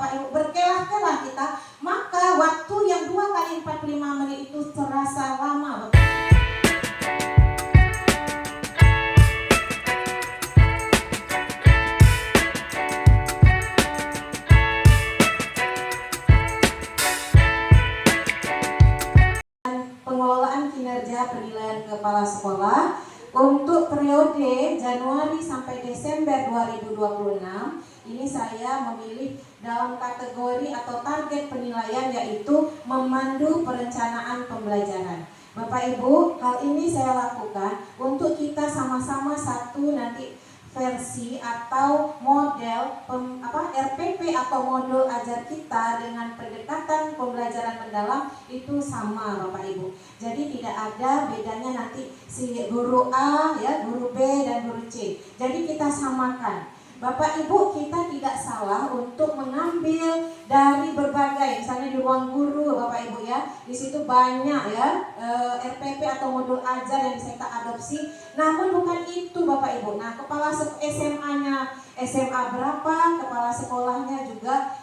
Bapak Ibu, berkelah-kelah kita, maka waktu yang 2 kali 45 menit itu terasa lama. Pengelolaan kinerja penilaian kepala sekolah untuk periode Januari sampai Desember 2026 ini saya memilih dalam kategori atau target penilaian yaitu memandu perencanaan pembelajaran. Bapak Ibu, hal ini saya lakukan untuk kita sama-sama satu nanti versi atau model RPP atau modul ajar kita dengan pendekatan pembelajaran mendalam itu sama Bapak Ibu. Jadi tidak ada bedanya nanti si guru A ya, guru B dan guru C. Jadi kita samakan. Bapak Ibu, kita tidak salah untuk mengambil dari berbagai, misalnya di ruang guru Bapak Ibu ya, di situ banyak ya RPP atau modul ajar yang bisa kita adopsi. Namun bukan itu Bapak Ibu. Nah, kepala SMA-nya SMA berapa, kepala sekolahnya juga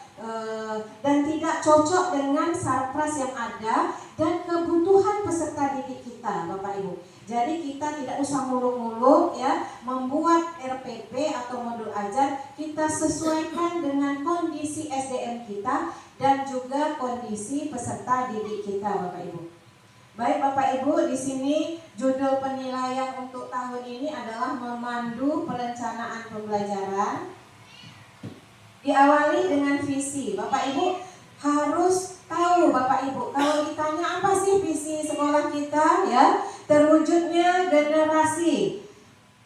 dan tidak cocok dengan sarpras yang ada dan kebutuhan peserta didik kita Bapak Ibu. Jadi kita tidak usah muluk-muluk ya membuat RPP atau modul ajar, kita sesuaikan dengan kondisi SDM kita dan juga kondisi peserta didik kita Bapak Ibu. Baik Bapak Ibu, di sini judul penilaian untuk tahun ini adalah memandu perencanaan pembelajaran. Diawali dengan visi. Bapak Ibu harus tahu Bapak Ibu, kalau ditanya apa sih visi sekolah kita ya, terwujudnya generasi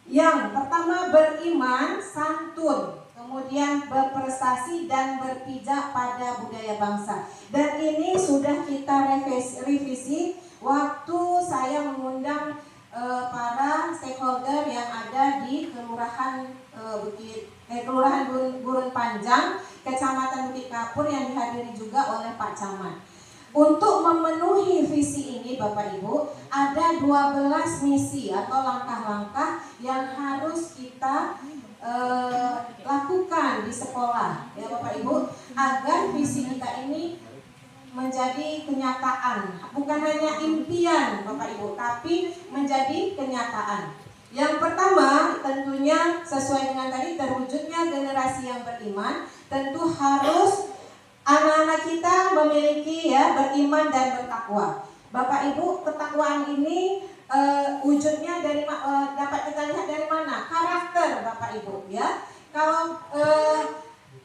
yang pertama beriman, santun, kemudian berprestasi dan berpijak pada budaya bangsa. Dan ini sudah kita revisi waktu saya mengundang para stakeholder yang ada di Kelurahan Kelurahan Gurun Panjang, Kecamatan Bukit Kapur yang dihadiri juga oleh Pak Camat. Untuk memenuhi visi ini Bapak Ibu, ada 12 misi atau langkah-langkah yang harus kita lakukan di sekolah ya Bapak Ibu, agar visi kita ini menjadi kenyataan, bukan hanya impian Bapak Ibu, tapi menjadi kenyataan. Yang pertama tentunya sesuai dengan tadi, terwujudnya generasi yang beriman, tentu harus anak-anak kita memiliki ya beriman dan bertakwa. Bapak Ibu, ketakwaan ini wujudnya dari dapat kita lihat dari mana? Karakter Bapak Ibu ya.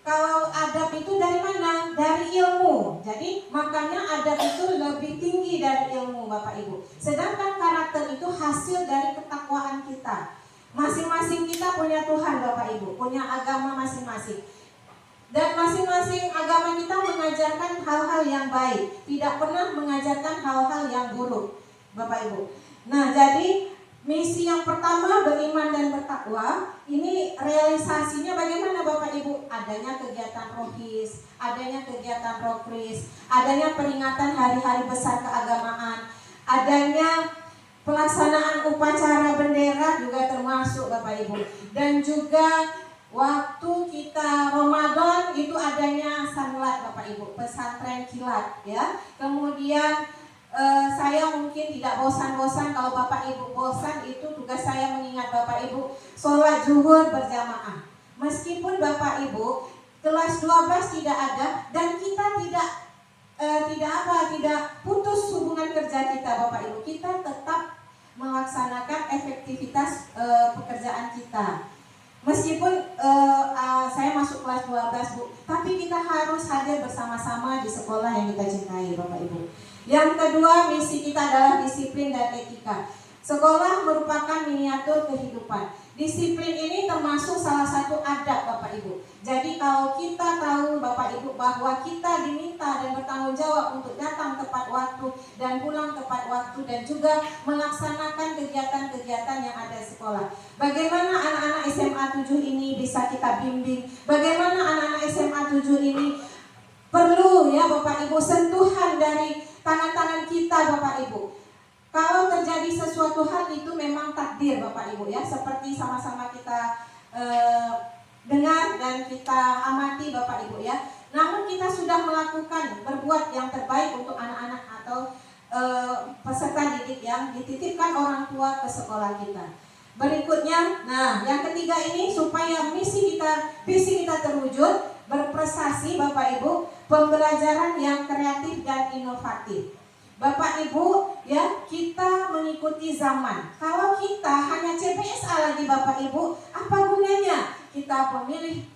Kalau adab itu dari mana? Dari ilmu. Jadi makanya adab itu lebih tinggi dari ilmu Bapak Ibu. Sedangkan karakter itu hasil dari ketakwaan kita. Masing-masing kita punya Tuhan Bapak Ibu, punya agama masing-masing. Dan masing-masing agama kita mengajarkan hal-hal yang baik, tidak pernah mengajarkan hal-hal yang buruk Bapak Ibu. Nah, jadi misi yang pertama beriman dan bertakwa, ini realisasinya bagaimana Bapak Ibu? Adanya kegiatan rohis, adanya kegiatan rokris, adanya peringatan hari-hari besar keagamaan, adanya pelaksanaan upacara bendera juga termasuk Bapak Ibu. Dan juga waktu kita Ramadan itu adanya sanlat Bapak Ibu, pesantren kilat ya. Kemudian saya mungkin tidak bosan-bosan, kalau Bapak Ibu bosan itu tugas saya mengingat Bapak Ibu sholat zuhur berjamaah. Meskipun Bapak Ibu kelas 12 tidak ada dan kita tidak putus hubungan kerja kita Bapak Ibu, kita tetap melaksanakan efektivitas pekerjaan kita. Meskipun saya masuk kelas 12 Bu, tapi kita harus hadir bersama-sama di sekolah yang kita cintai Bapak Ibu. Yang kedua, misi kita adalah disiplin dan etika. Sekolah merupakan miniatur kehidupan. Disiplin ini termasuk salah satu adab Bapak Ibu. Jadi kalau kita tahu Bapak Ibu bahwa kita diminta dan bertanggung jawab untuk datang tepat waktu dan pulang tepat waktu dan juga melaksanakan kegiatan-kegiatan yang ada di sekolah. Bagaimana anak-anak SMA 7 ini bisa kita bimbing? Bagaimana anak-anak SMA 7 ini perlu ya Bapak Ibu sentuhan dari tangan-tangan kita Bapak Ibu. Kalau terjadi sesuatu hal itu memang takdir Bapak Ibu ya, seperti sama-sama kita dengar dan kita amati Bapak Ibu ya. Namun kita sudah melakukan berbuat yang terbaik untuk anak-anak atau peserta didik yang dititipkan orang tua ke sekolah kita. Berikutnya, nah yang ketiga ini supaya visi kita terwujud, berprestasi Bapak Ibu, pembelajaran yang kreatif dan inovatif. Bapak Ibu, ya kita mengikuti zaman. Kalau kita hanya CPSA lagi Bapak Ibu, apa gunanya? Kita memilih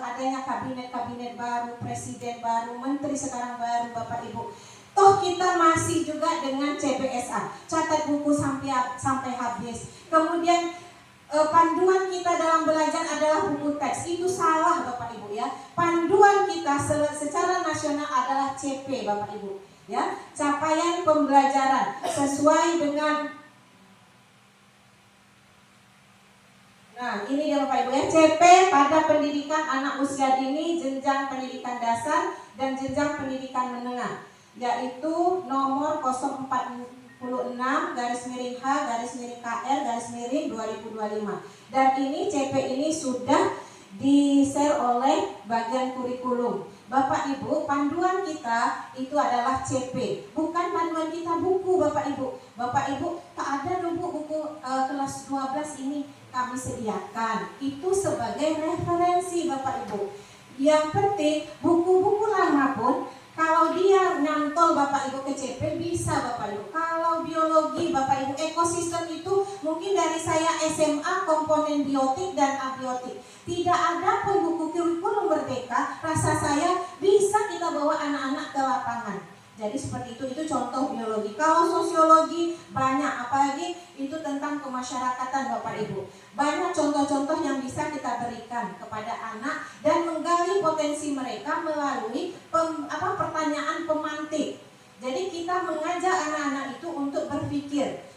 adanya kabinet-kabinet baru, presiden baru, menteri sekarang baru Bapak Ibu. Toh kita masih juga dengan CPSA, catat buku sampai habis. Kemudian panduan kita dalam belajar adalah buku teks. Itu salah Bapak Ibu ya. Panduan kita secara nasional adalah CP Bapak Ibu ya. Capaian pembelajaran sesuai dengan. Nah, ini dia Bapak Ibu ya, CP pada pendidikan anak usia dini, jenjang pendidikan dasar dan jenjang pendidikan menengah, yaitu nomor 046-H-KR-2025. Dan ini CP ini sudah di-share oleh bagian kurikulum. Bapak Ibu, panduan kita itu adalah CP, bukan panduan kita buku Bapak Ibu. Bapak Ibu, tak ada buku kelas 12 ini kami sediakan. Itu sebagai referensi Bapak Ibu. Yang penting buku-buku lama pun kalau dia nyantol Bapak Ibu ke CP bisa Bapak Ibu. Kalau biologi Bapak Ibu, ekosistem itu mungkin dari saya SMA komponen biotik dan abiotik. Tidak ada pun buku kurikulum merdeka, rasa saya bisa kita bawa anak-anak ke lapangan. Jadi seperti itu contoh biologi. Kalau sosiologi banyak, apalagi itu tentang kemasyarakatan Bapak Ibu. Banyak contoh-contoh yang bisa kita berikan kepada anak dan menggali potensi mereka melalui pertanyaan pemantik. Jadi kita mengajak anak-anak itu untuk berpikir.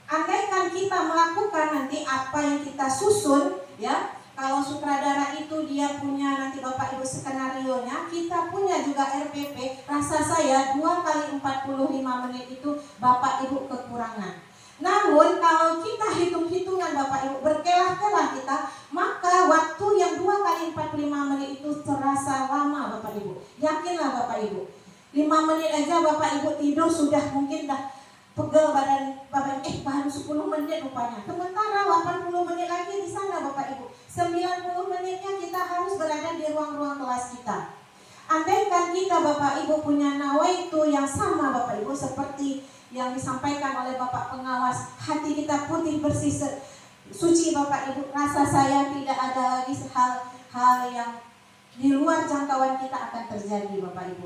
Andaikan kita melakukan nanti apa yang kita susun, ya. Kalau sutradara itu dia punya nanti Bapak Ibu skenarionya, kita punya juga RPP. Rasa saya 2 kali 45 menit itu Bapak Ibu kekurangan. Namun kalau kita hitung-hitungan Bapak Ibu, berkelah-kelah kita, maka waktu yang 2 kali 45 menit itu terasa lama Bapak Ibu. Yakinlah Bapak Ibu, 5 menit aja Bapak Ibu tidur sudah mungkin dah pegel badan Bapak Ibu, baru 10 menit rupanya. Sementara 80 menit lagi di sana Bapak Ibu. 90 menitnya kita harus berada di ruang-ruang kelas kita. Andaikan kita Bapak Ibu punya nawaitu yang sama Bapak Ibu seperti yang disampaikan oleh Bapak Pengawas, hati kita putih bersih suci Bapak Ibu, rasa saya tidak ada lagi hal yang di luar jangkauan kita akan terjadi Bapak Ibu.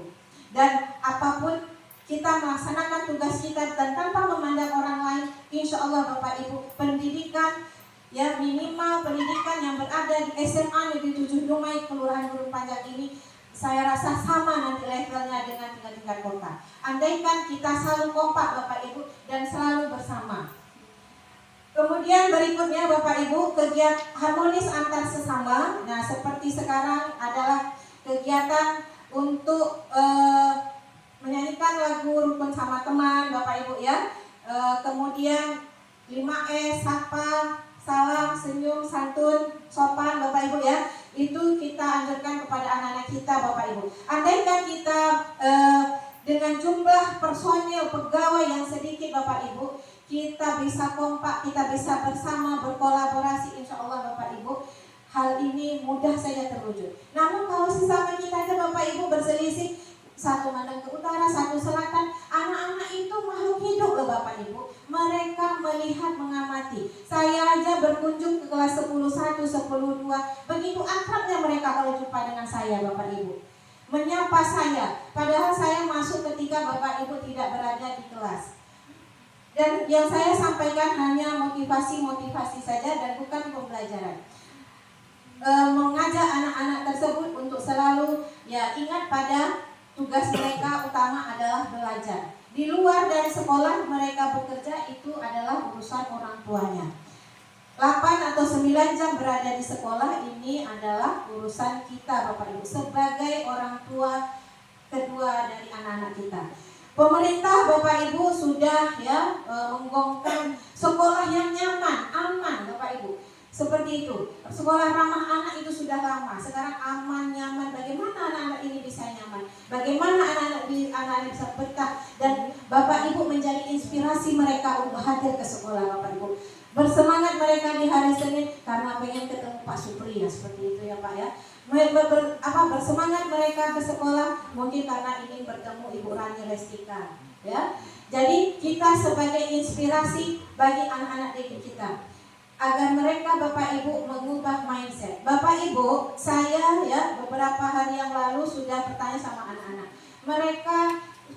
Dan apapun kita melaksanakan tugas kita dan tanpa memandang orang lain, insya Allah Bapak Ibu, pendidikan ya minimal pendidikan yang berada di SMA Negeri 7 Dumai Kelurahan Gurun Panjang ini saya rasa sama nanti levelnya dengan tingkat kota. Andaikan kita selalu kompak Bapak Ibu dan selalu bersama. Kemudian berikutnya Bapak Ibu, kegiatan harmonis antar sesama. Nah seperti sekarang adalah kegiatan untuk menyanyikan lagu Rukun Sama Teman Bapak Ibu ya. Kemudian 5S, sapa, salam, senyum, santun, sopan Bapak Ibu ya. Itu kita anjurkan kepada anak-anak kita Bapak Ibu. Andaikan kita dengan jumlah personil pegawai yang sedikit Bapak Ibu, kita bisa kompak, kita bisa bersama berkolaborasi, insya Allah Bapak Ibu, hal ini mudah saja terwujud. Namun kalau sesama kita aja Bapak Ibu berselisih, satu mandang ke utara, satu selatan, anak-anak itu makhluk hidup loh Bapak Ibu. Mereka melihat, mengamati. Saya aja berkunjung ke kelas 10-1, 10-2, begitu akrabnya mereka kalau jumpa dengan saya Bapak Ibu. Menyapa saya, padahal saya masuk ketika Bapak Ibu tidak berada di kelas. Dan yang saya sampaikan hanya motivasi-motivasi saja dan bukan pembelajaran. Mengajak anak-anak tersebut untuk selalu ya ingat pada tugas mereka utama adalah belajar. Di luar dari sekolah mereka bekerja itu adalah urusan orang tuanya. 8 atau 9 jam berada di sekolah ini adalah urusan kita Bapak Ibu sebagai orang tua kedua dari anak-anak kita. Pemerintah Bapak Ibu sudah ya menggongkan sekolah yang nyaman, aman Bapak Ibu. Seperti itu. Sekolah ramah anak itu sudah lama. Sekarang aman, nyaman. Bagaimana Bagaimana anak-anak bisa betah dan Bapak Ibu menjadi inspirasi mereka untuk hadir ke sekolah Bapak Ibu. Bersemangat mereka di hari Senin karena pengen ketemu Pak Supri ya, seperti itu ya Pak ya. Bersemangat mereka ke sekolah mungkin karena ingin bertemu Ibu Rani Restika ya. Jadi kita sebagai inspirasi bagi anak-anak didik kita agar mereka Bapak Ibu mengubah mindset. Bapak Ibu, saya ya beberapa hari yang lalu sudah bertanya sama anak-anak. Mereka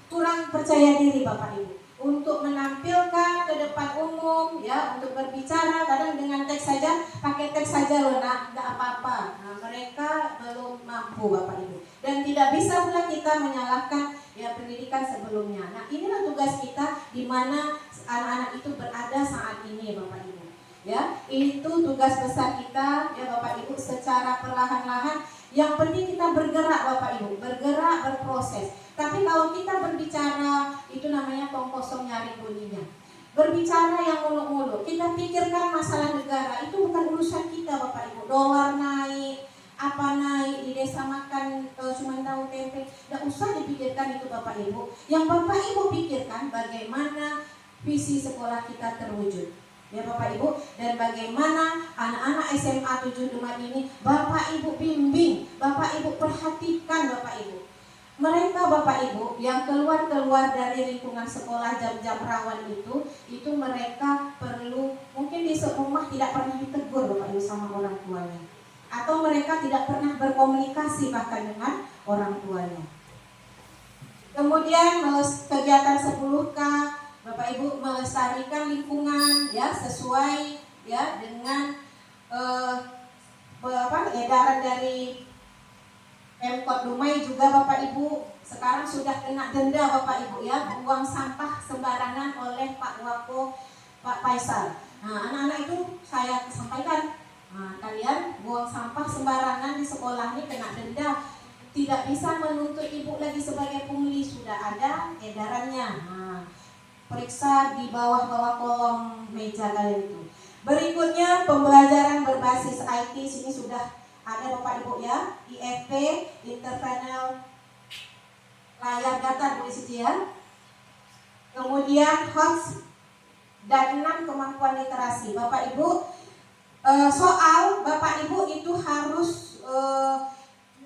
kurang percaya diri Bapak Ibu untuk menampilkan ke depan umum ya, untuk berbicara kadang dengan teks saja, pakai teks saja loh nak, enggak apa-apa. Nah, mereka belum mampu Bapak Ibu. Dan tidak bisa pula kita menyalahkan ya pendidikan sebelumnya. Nah, inilah tugas kita di mana anak-anak itu berada saat ini Bapak Ibu. Ya, itu tugas besar kita ya Bapak Ibu secara perlahan-lahan. Yang penting kita bergerak Bapak Ibu, bergerak, berproses. Tapi kalau kita berbicara itu namanya tong kosong nyari bunyinya. Berbicara yang muluk-muluk, kita pikirkan masalah negara, itu bukan urusan kita Bapak Ibu. Dolar naik, apa naik, di desa makan cuma tahu tempe, tidak usah dipikirkan itu Bapak Ibu. Yang Bapak Ibu pikirkan bagaimana visi sekolah kita terwujud ya Bapak Ibu, dan bagaimana anak-anak SMA 75 ini Bapak Ibu bimbing, Bapak Ibu perhatikan Bapak Ibu. Mereka Bapak Ibu yang keluar dari lingkungan sekolah jam-jam rawan itu mereka perlu, mungkin di rumah tidak pernah ditegur Bapak Ibu sama orang tuanya, atau mereka tidak pernah berkomunikasi bahkan dengan orang tuanya. Kemudian kegiatan 10K Bapak Ibu melestarikan lingkungan ya sesuai ya dengan edaran dari Pemkot Dumai juga Bapak Ibu sekarang sudah kena denda Bapak Ibu ya, buang sampah sembarangan oleh Pak Wako Pak Faisal. Nah, anak-anak itu saya sampaikan, nah, kalian buang sampah sembarangan di sekolah ini kena denda. Tidak bisa menuntut ibu lagi sebagai pungli, sudah ada edarannya. Nah, periksa di bawah kolom meja kalian itu. Berikutnya pembelajaran berbasis IT, sini sudah ada Bapak Ibu ya, IFP, interpanel layar datar di situ ya. Kemudian HOTS dan 6 kemampuan literasi. Bapak Ibu, soal Bapak Ibu itu harus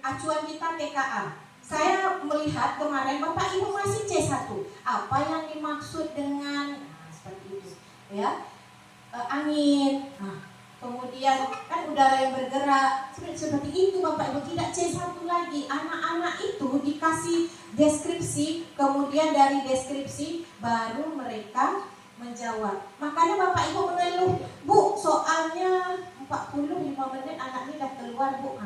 acuan kita TKA. Saya melihat kemarin Bapak Ibu masih C1. Apa yang dimaksud dengan seperti itu ya, angin, kemudian kan udara yang bergerak, seperti itu Bapak Ibu, tidak C1 lagi. Anak-anak itu dikasih deskripsi, kemudian dari deskripsi baru mereka menjawab. Makanya Bapak Ibu mengeluh, Bu soalnya 45 menit anak ini sudah keluar Bu.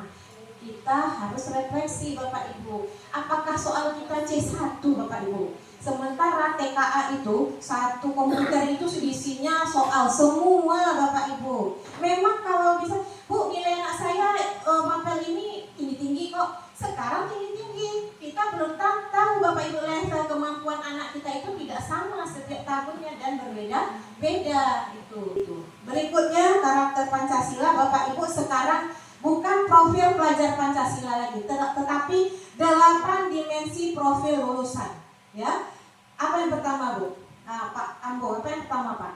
Kita harus refleksi Bapak Ibu, apakah soal kita C1 Bapak Ibu, sementara TKA itu satu komputer itu isinya soal semua Bapak Ibu. Memang kalau bisa, Bu nilai anak saya mapel ini tinggi-tinggi kok, sekarang tinggi-tinggi, kita belum tahu Bapak Ibu level kemampuan anak kita itu tidak sama setiap tahunnya dan berbeda-beda itu. Berikutnya karakter Pancasila Bapak Ibu sekarang bukan profil pelajar Pancasila lagi, tetapi 8 dimensi profil lulusan. Ya, apa yang pertama Bu? Pak Ambo, apa yang pertama Pak?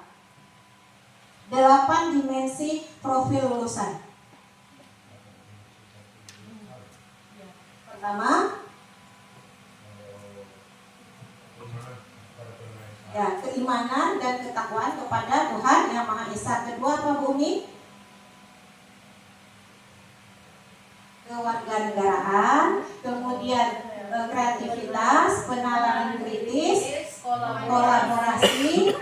8 dimensi profil lulusan. Pertama, ya keimanan dan ketakwaan kepada Tuhan Yang Maha Esa. Kedua apa Bu Umi? Kewarganegaraan, kemudian kreativitas, penalaran kritis, kolaborasi,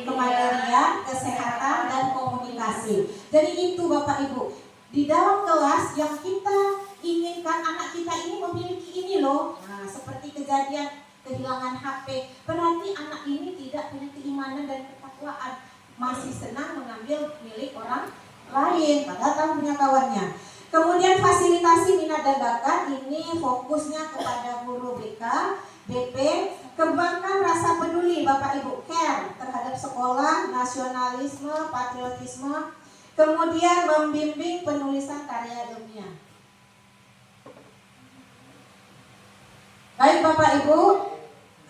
kemandirian, kesehatan, dan komunikasi. Jadi itu Bapak Ibu, di dalam kelas yang kita inginkan anak kita ini memiliki ini loh. Nah, seperti kejadian kehilangan HP, berarti anak ini tidak punya keimanan dan ketakwaan, masih senang mengambil milik orang lain, padahal tahu punya kawannya. Kemudian fasilitasi minat dan bakat, ini fokusnya kepada guru BK, BP. Kembangkan rasa peduli Bapak Ibu, care terhadap sekolah, nasionalisme, patriotisme. Kemudian membimbing penulisan karya ilmiah. Bapak Ibu,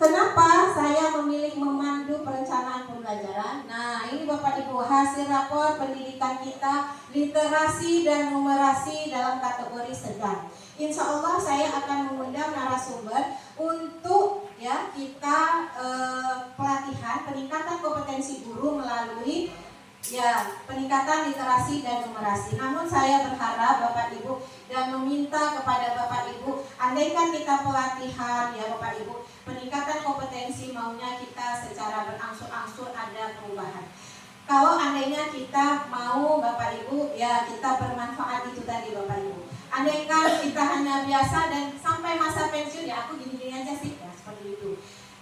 kenapa saya memilih memandu perencanaan pembelajaran? Nah, ini Bapak Ibu hasil rapor pendidikan kita literasi dan numerasi dalam kategori sedang. Insya Allah saya akan mengundang narasumber untuk ya kita pelatihan peningkatan kompetensi guru melalui ya peningkatan literasi dan numerasi. Namun saya berharap Bapak Ibu dan meminta kepada Bapak Ibu, andaikan kita pelatihan ya Bapak Ibu, peningkatan kompetensi maunya kita secara berangsur-angsur ada perubahan. Kalau andainya kita mau Bapak Ibu ya kita bermanfaat itu tadi Bapak Ibu. Andaikan kita hanya biasa dan sampai masa pensiun ya aku gini-gini aja sih ya seperti itu.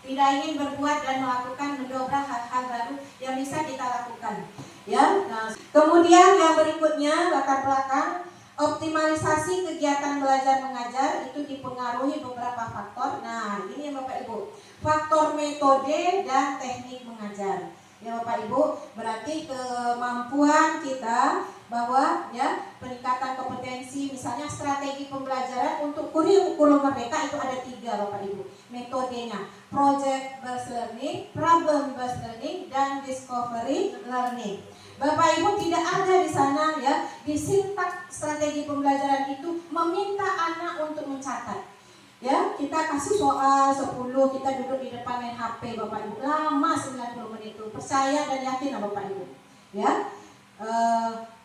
Tidak ingin berbuat dan melakukan mendobrak hal-hal baru yang bisa kita lakukan. Ya. Nah, kemudian yang berikutnya latar belakang optimalisasi kegiatan belajar mengajar itu dipengaruhi beberapa faktor. Nah, ini ya Bapak Ibu, faktor metode dan teknik mengajar. Ya Bapak Ibu, berarti kemampuan kita bahwa ya peningkatan kompetensi misalnya strategi pembelajaran untuk kurikulum merdeka itu ada 3 Bapak Ibu metodenya, project based learning, problem based learning, dan discovery learning. Bapak Ibu tidak ada di sana ya di sintak strategi pembelajaran itu meminta anak untuk mencatat. Ya, kita kasih soal 10, kita duduk di depan main HP Bapak Ibu. Lama 90 menit itu. Percaya dan yakin Bapak Ibu. Ya.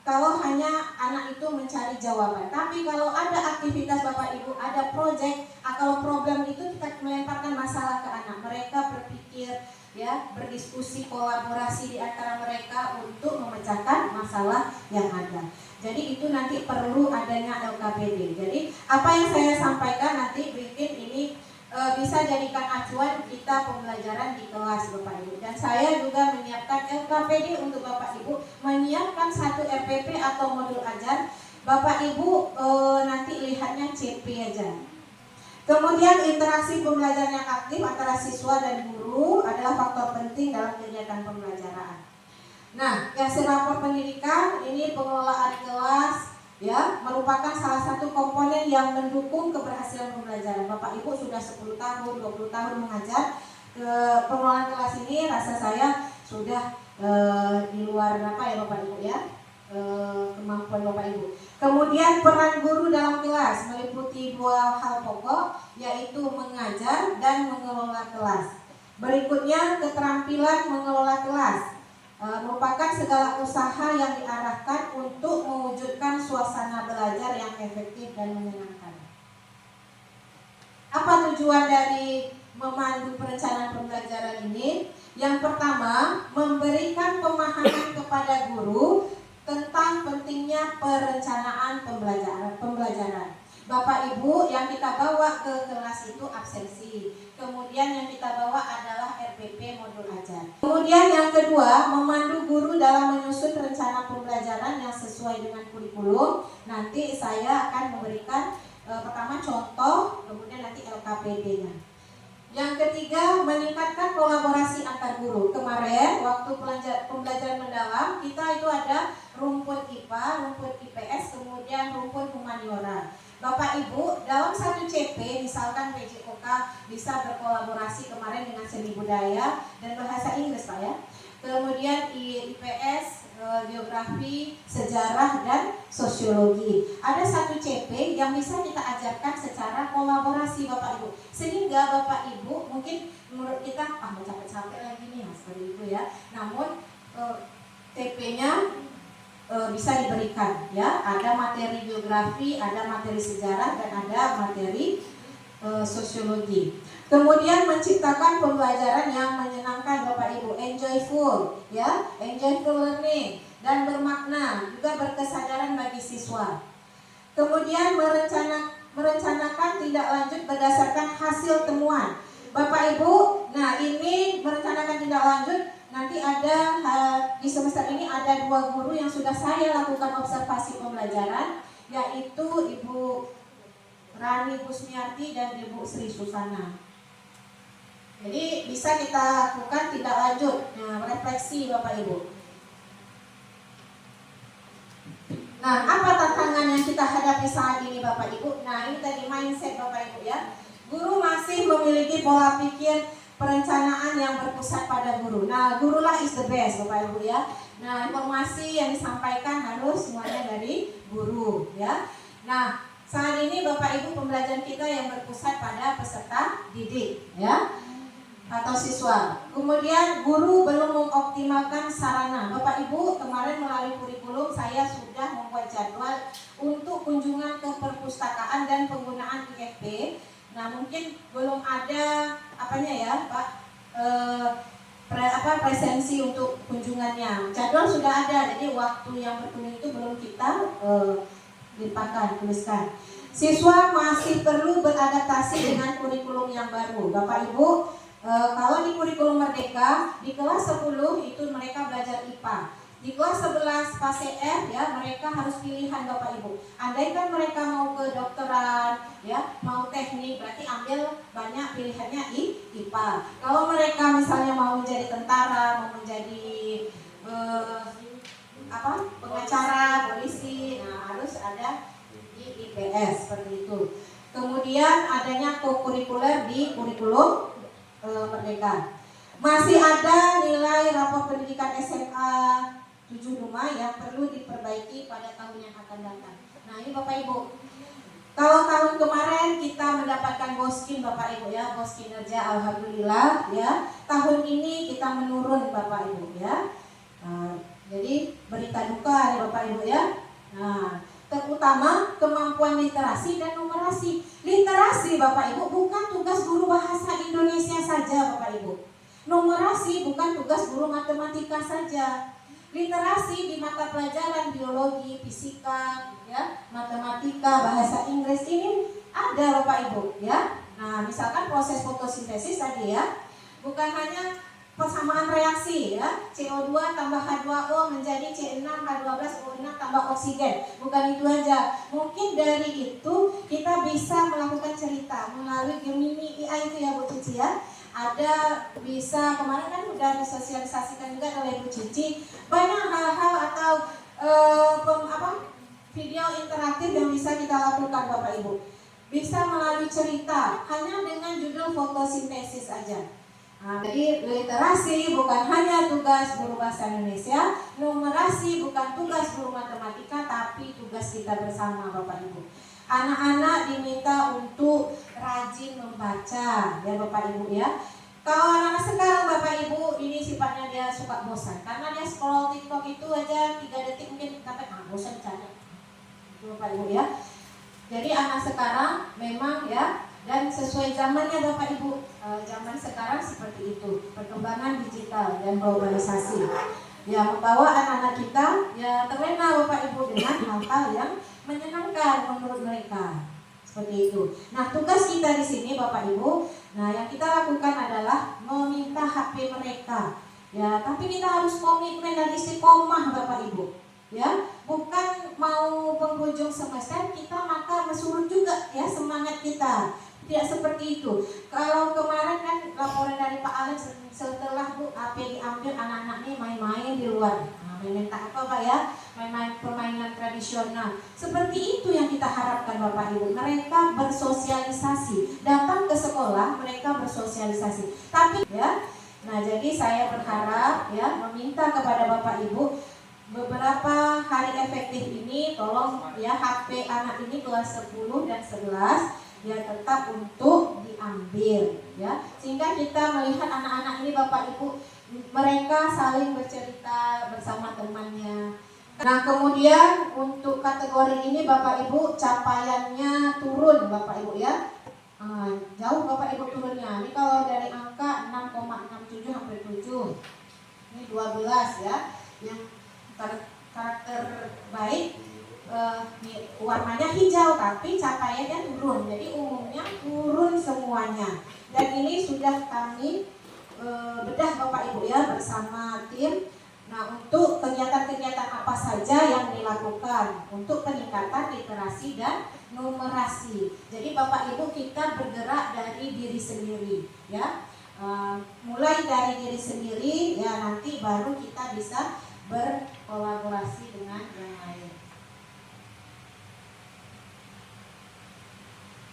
Kalau hanya anak itu mencari jawaban. Tapi kalau ada aktivitas Bapak Ibu, ada project, kalau problem itu kita melemparkan masalah ke anak. Mereka berpikir, ya, berdiskusi, kolaborasi di antara mereka untuk memecahkan masalah yang ada. Jadi itu nanti perlu adanya LKPD. Jadi apa yang saya sampaikan nanti bikin ini bisa jadikan acuan kita pembelajaran di kelas Bapak Ibu. Dan saya juga menyiapkan LKPD untuk Bapak Ibu, menyiapkan satu RPP atau modul ajar. Bapak Ibu nanti lihatnya CP aja. Kemudian interaksi pembelajaran yang aktif antara siswa dan guru adalah faktor penting dalam kegiatan pembelajaran. Nah, hasil rapor pendidikan ini pengelolaan kelas ya merupakan salah satu komponen yang mendukung keberhasilan pembelajaran. Bapak Ibu sudah 10 tahun, 20 tahun mengajar, pengelolaan kelas ini rasa saya sudah di luar apa ya Bapak Ibu ya, kemampuan Bapak Ibu. Kemudian peran guru dalam kelas meliputi 2 hal pokok, yaitu mengajar dan mengelola kelas. Berikutnya keterampilan mengelola kelas. Merupakan segala usaha yang diarahkan untuk mewujudkan suasana belajar yang efektif dan menyenangkan. Apa tujuan dari memandu perencanaan pembelajaran ini? Yang pertama, memberikan pemahaman kepada guru tentang pentingnya perencanaan pembelajaran. Bapak Ibu, yang kita bawa ke kelas itu absensi. Kemudian yang kita bawa adalah RPP modul ajar. Kemudian yang kedua, memandu guru dalam menyusun rencana pembelajaran yang sesuai dengan kurikulum. Nanti saya akan memberikan pertama contoh, kemudian nanti LKPD-nya. Yang ketiga, meningkatkan kolaborasi antar guru. Kemarin waktu pembelajaran mendalam, kita itu ada rumpun IPA, rumpun IPS, kemudian rumpun humaniora. Bapak Ibu, dalam satu CP, misalkan PJOK bisa berkolaborasi kemarin dengan seni budaya dan bahasa Inggris Pak ya. Kemudian IPS, geografi, sejarah, dan sosiologi. Ada satu CP yang bisa kita ajarkan secara kolaborasi Bapak Ibu. Sehingga Bapak Ibu mungkin menurut kita, mau capek-capek lagi nih, seperti itu ya. Namun CP-nya bisa diberikan ya, ada materi geografi, ada materi sejarah, dan ada materi sosiologi. Kemudian menciptakan pembelajaran yang menyenangkan Bapak Ibu, enjoyful ya, enjoyful learning dan bermakna, juga berkesadaran bagi siswa. Kemudian merencanakan tindak lanjut berdasarkan hasil temuan. Bapak Ibu, nah ini merencanakan tindak lanjut. Nanti ada di semester ini ada 2 guru yang sudah saya lakukan observasi pembelajaran, yaitu Ibu Rani Kusmiarti dan Ibu Sri Susana. Jadi bisa kita lakukan tindak lanjut, refleksi Bapak Ibu. Nah, apa tantangan yang kita hadapi saat ini Bapak Ibu? Nah, ini tadi mindset Bapak Ibu ya. Guru masih memiliki pola pikir perencanaan yang berpusat pada guru. Nah, gurulah is the best, Bapak Ibu ya. Nah, informasi yang disampaikan harus semuanya dari guru ya. Nah, saat ini Bapak Ibu pembelajaran kita yang berpusat pada peserta didik ya, atau siswa. Kemudian guru belum mengoptimalkan sarana. Bapak Ibu, kemarin melalui kurikulum saya sudah membuat jadwal untuk kunjungan ke perpustakaan dan penggunaan IFP. Nah, mungkin belum ada apanya ya, Pak, presensi untuk kunjungannya. Jadwal sudah ada, jadi waktu yang berkunjung itu belum kita tuliskan. Siswa masih perlu beradaptasi dengan kurikulum yang baru. Bapak Ibu, kalau di kurikulum Merdeka di kelas 10 itu mereka belajar IPA. Di kelas 11 fase F ya, mereka harus pilihan Bapak Ibu. Andaikan mereka mau ke dokteran ya, mau teknik, berarti ambil banyak pilihannya IPA. Kalau mereka misalnya mau menjadi tentara, mau menjadi pengacara, polisi, nah harus ada di IPS seperti itu. Kemudian adanya co-kurikuler di kurikulum Merdeka. Masih ada nilai rapor pendidikan SMA 7 rumah yang perlu diperbaiki pada tahun yang akan datang. Nah, ini Bapak Ibu, kalau tahun kemarin kita mendapatkan boskin Bapak Ibu ya, bos kinerja alhamdulillah ya. Tahun ini kita menurun Bapak Ibu ya. Nah, jadi berita duka ya Bapak Ibu ya. Nah, terutama kemampuan literasi dan numerasi. Literasi Bapak Ibu bukan tugas guru bahasa Indonesia saja Bapak Ibu. Numerasi bukan tugas guru matematika saja. Literasi di mata pelajaran biologi, fisika, ya, matematika, bahasa Inggris ini ada Bapak Ibu ya. Nah, misalkan proses fotosintesis tadi ya, bukan hanya persamaan reaksi ya, CO2 tambah H2O menjadi C6H12O6 tambah oksigen. Bukan itu aja. Mungkin dari itu kita bisa melakukan cerita melalui Gemini AI itu ya Bu Cici ya. Ada bisa kemarin kan udah disosialisasikan juga oleh Bu Cici banyak hal-hal atau video interaktif yang bisa kita lakukan Bapak Ibu. Bisa melalui cerita hanya dengan judul fotosintesis aja. Nah, jadi literasi bukan hanya tugas guru bahasa Indonesia, numerasi bukan tugas guru matematika, tapi tugas kita bersama Bapak Ibu. Anak-anak diminta untuk rajin membaca ya Bapak Ibu ya. Kalau anak-anak sekarang Bapak Ibu ini sifatnya dia suka bosan karena dia scroll TikTok itu aja 3 detik mungkin sampai bosan cari. Itu Bapak Ibu ya. Jadi anak sekarang memang ya, dan sesuai zamannya Bapak Ibu, zaman sekarang seperti itu, perkembangan digital dan globalisasi ya, membawa anak-anak kita ya terlena Bapak Ibu dengan hal-hal yang menyenangkan menurut mereka seperti itu. Nah, tugas kita di sini Bapak Ibu, nah yang kita lakukan adalah meminta HP mereka ya, tapi kita harus komitmen dan istiqomah Bapak Ibu ya, bukan mau penghujung semester kita maka mesurut juga ya semangat kita. Tidak seperti itu. Kalau kemarin kan laporan dari Pak Alex, setelah Bu AP diambil, anak-anak ini main-main di luar. Nah, main tak apa Pak ya, main-main permainan tradisional. Seperti itu yang kita harapkan Bapak Ibu. Mereka bersosialisasi, datang ke sekolah mereka bersosialisasi. Tapi ya, nah jadi saya berharap ya meminta kepada Bapak Ibu beberapa hari efektif ini tolong ya HP anak ini kelas 10 dan 11 ya tetap untuk diambil ya, sehingga kita melihat anak-anak ini Bapak Ibu mereka saling bercerita bersama temannya. Nah, kemudian untuk kategori ini Bapak Ibu capaiannya turun Bapak Ibu ya, jauh Bapak Ibu turunnya. Ini kalau dari angka 6,67 hampir 7, ini 12 ya, yang karakter baik warnanya hijau tapi capaiannya turun, jadi umumnya turun semuanya. Dan ini sudah kami bedah Bapak Ibu ya bersama tim. Nah, untuk kegiatan-kegiatan apa saja yang dilakukan untuk peningkatan literasi dan numerasi. Jadi Bapak Ibu kita bergerak dari diri sendiri ya, mulai dari diri sendiri ya, nanti baru kita bisa berkolaborasi dengan yang lain.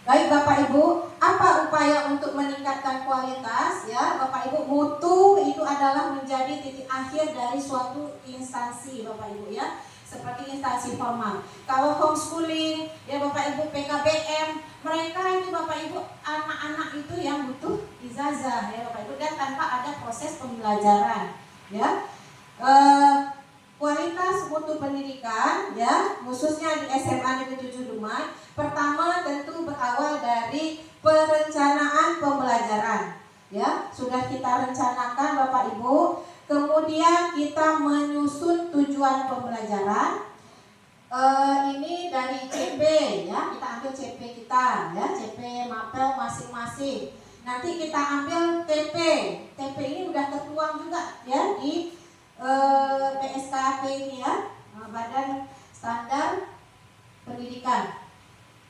Baik Bapak Ibu, apa Apa upaya untuk meningkatkan kualitas? Ya, Bapak Ibu, mutu itu adalah menjadi titik akhir dari suatu instansi, Bapak Ibu ya. Seperti instansi formal. Kalau homeschooling, ya Bapak Ibu, PKBM, mereka itu Bapak Ibu, anak-anak itu yang butuh ijazah ya Bapak Ibu, dan tanpa ada proses pembelajaran ya. Kualitas mutu pendidikan ya, khususnya di SMA Negeri 7 Dumai, pertama tentu berawal dari perencanaan pembelajaran ya. Sudah kita rencanakan Bapak Ibu, kemudian kita menyusun tujuan pembelajaran. Ini dari CP ya, kita ambil CP kita ya, CP mapel masing-masing. Nanti kita ambil TP. TP ini udah tertuang juga ya di PSKP ini ya, Badan Standar Pendidikan.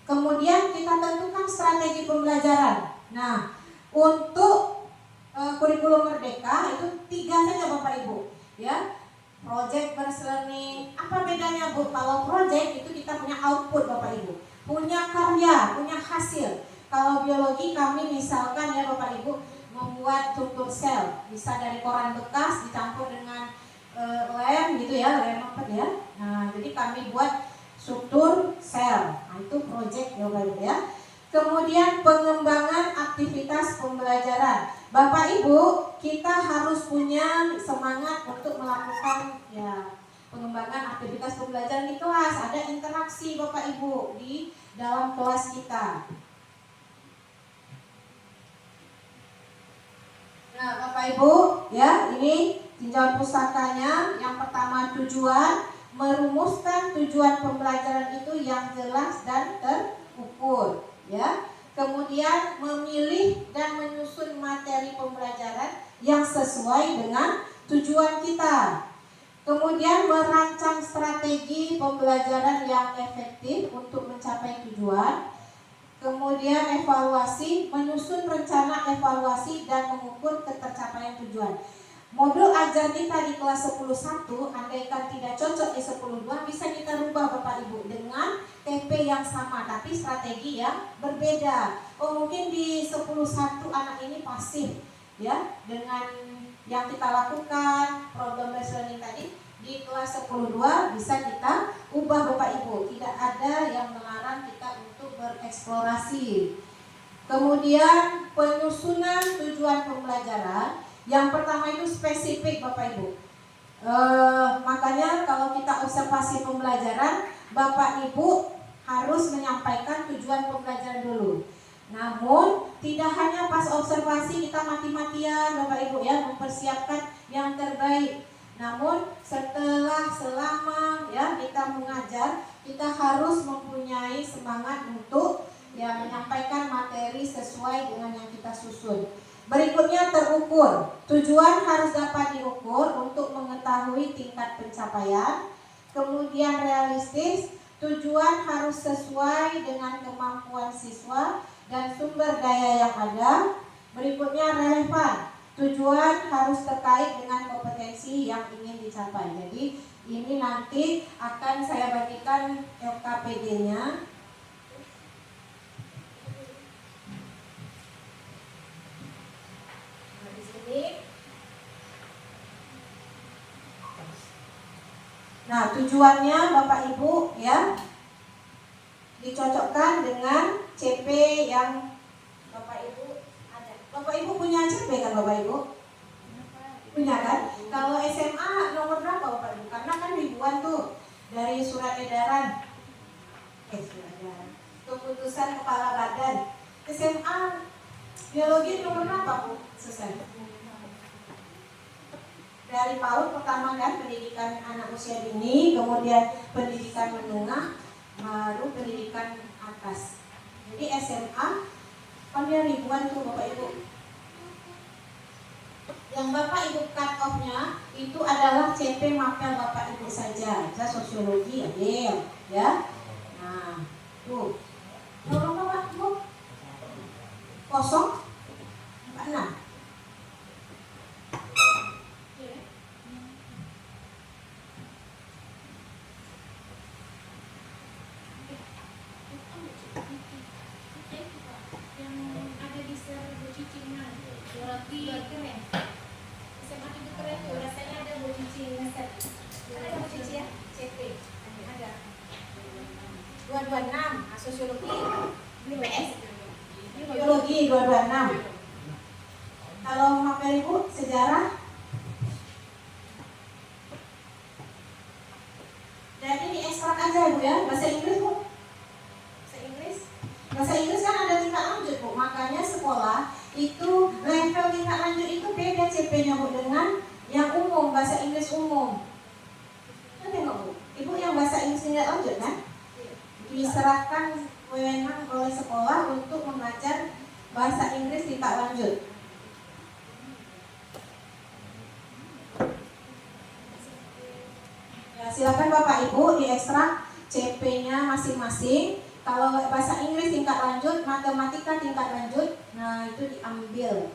Kemudian kita tentukan strategi pembelajaran. Nah, untuk kurikulum merdeka itu 3 saja Bapak Ibu ya. Project based learning. Apa bedanya Bu? Kalau project itu kita punya output Bapak Ibu, punya karya, punya hasil. Kalau biologi kami misalkan ya Bapak Ibu membuat struktur sel, bisa dari koran bekas dicampur dengan lem gitu ya, lem apa ya. Nah, jadi kami buat struktur sel. Nah, itu project ya Bapak Ibu ya. Kemudian pengembangan aktivitas pembelajaran. Bapak Ibu, kita harus punya semangat untuk melakukan ya pengembangan aktivitas pembelajaran di kelas. Ada interaksi Bapak Ibu di dalam kelas kita. Nah, Bapak Ibu, ya ini tinjauan pustakanya. Yang pertama tujuan, merumuskan tujuan pembelajaran itu yang jelas dan terukur, ya. Kemudian memilih dan menyusun materi pembelajaran yang sesuai dengan tujuan kita. Kemudian merancang strategi pembelajaran yang efektif untuk mencapai tujuan. Kemudian evaluasi, menyusun rencana evaluasi dan mengukur ketercapaian tujuan. Modul ajar kita di kelas 10.1, andaikan tidak cocok di 10.2, bisa kita rubah Bapak Ibu dengan TP yang sama tapi strategi yang berbeda. Oh, mungkin di 10.1 anak ini pasif ya dengan yang kita lakukan problem based learning tadi. Di kelas 10.2 bisa kita ubah Bapak Ibu. Tidak ada yang melarang kita untuk bereksplorasi. Kemudian penyusunan tujuan pembelajaran. Yang pertama itu spesifik Bapak Ibu. Makanya kalau kita observasi pembelajaran, Bapak Ibu harus menyampaikan tujuan pembelajaran dulu. Namun tidak hanya pas observasi kita mati-matian Bapak Ibu ya, mempersiapkan yang terbaik. Namun selama ya kita mengajar, kita harus mempunyai semangat untuk ya menyampaikan materi sesuai dengan yang kita susun. Berikutnya terukur. Tujuan harus dapat diukur untuk mengetahui tingkat pencapaian. Kemudian realistis. Tujuan harus sesuai dengan kemampuan siswa dan sumber daya yang ada. Berikutnya relevan. Tujuan harus terkait dengan kompetensi yang ingin dicapai. Jadi ini nanti akan saya bagikan LKPD-nya. Nah, di sini. Nah, tujuannya Bapak Ibu ya dicocokkan dengan CP yang Bapak Ibu ada. Bapak Ibu punya CP kan Bapak Ibu? Punya kan? Kalau SMA nomor berapa Bapak Ibu? Karena kan ribuan tuh dari surat edaran. Keputusan kepala badan. SMA biologi nomor berapa Bu? Selesai. Dari PAUD pertama kan pendidikan anak usia dini, kemudian pendidikan menengah, baru pendidikan atas. Jadi SMA kan dia ribuan tuh Bapak Ibu. Yang Bapak Ibu cut off-nya itu adalah CP mapel Bapak Ibu saja. Saya sosiologi adil ya. Nah, tuh. Nomor berapa Bu? 046. Sosiologi, IPS, biologi 226. Kalau materi Bu sejarah. Jadi di ekstrak aja Bu ya. Bahasa Inggris Bu. Bahasa Inggris kan ada tingkat lanjut Bu. Makanya sekolah itu level tingkat lanjut itu beda CP-nya Bu dengan yang umum, bahasa Inggris umum. Tengok Bu, Ibu yang bahasa Inggris tingkat lanjut kan? Diserahkan wewenang oleh sekolah untuk mengajar bahasa Inggris tingkat lanjut. Ya, silakan Bapak Ibu diekstrak CP-nya masing-masing. Kalau bahasa Inggris tingkat lanjut, matematika tingkat lanjut, nah itu diambil.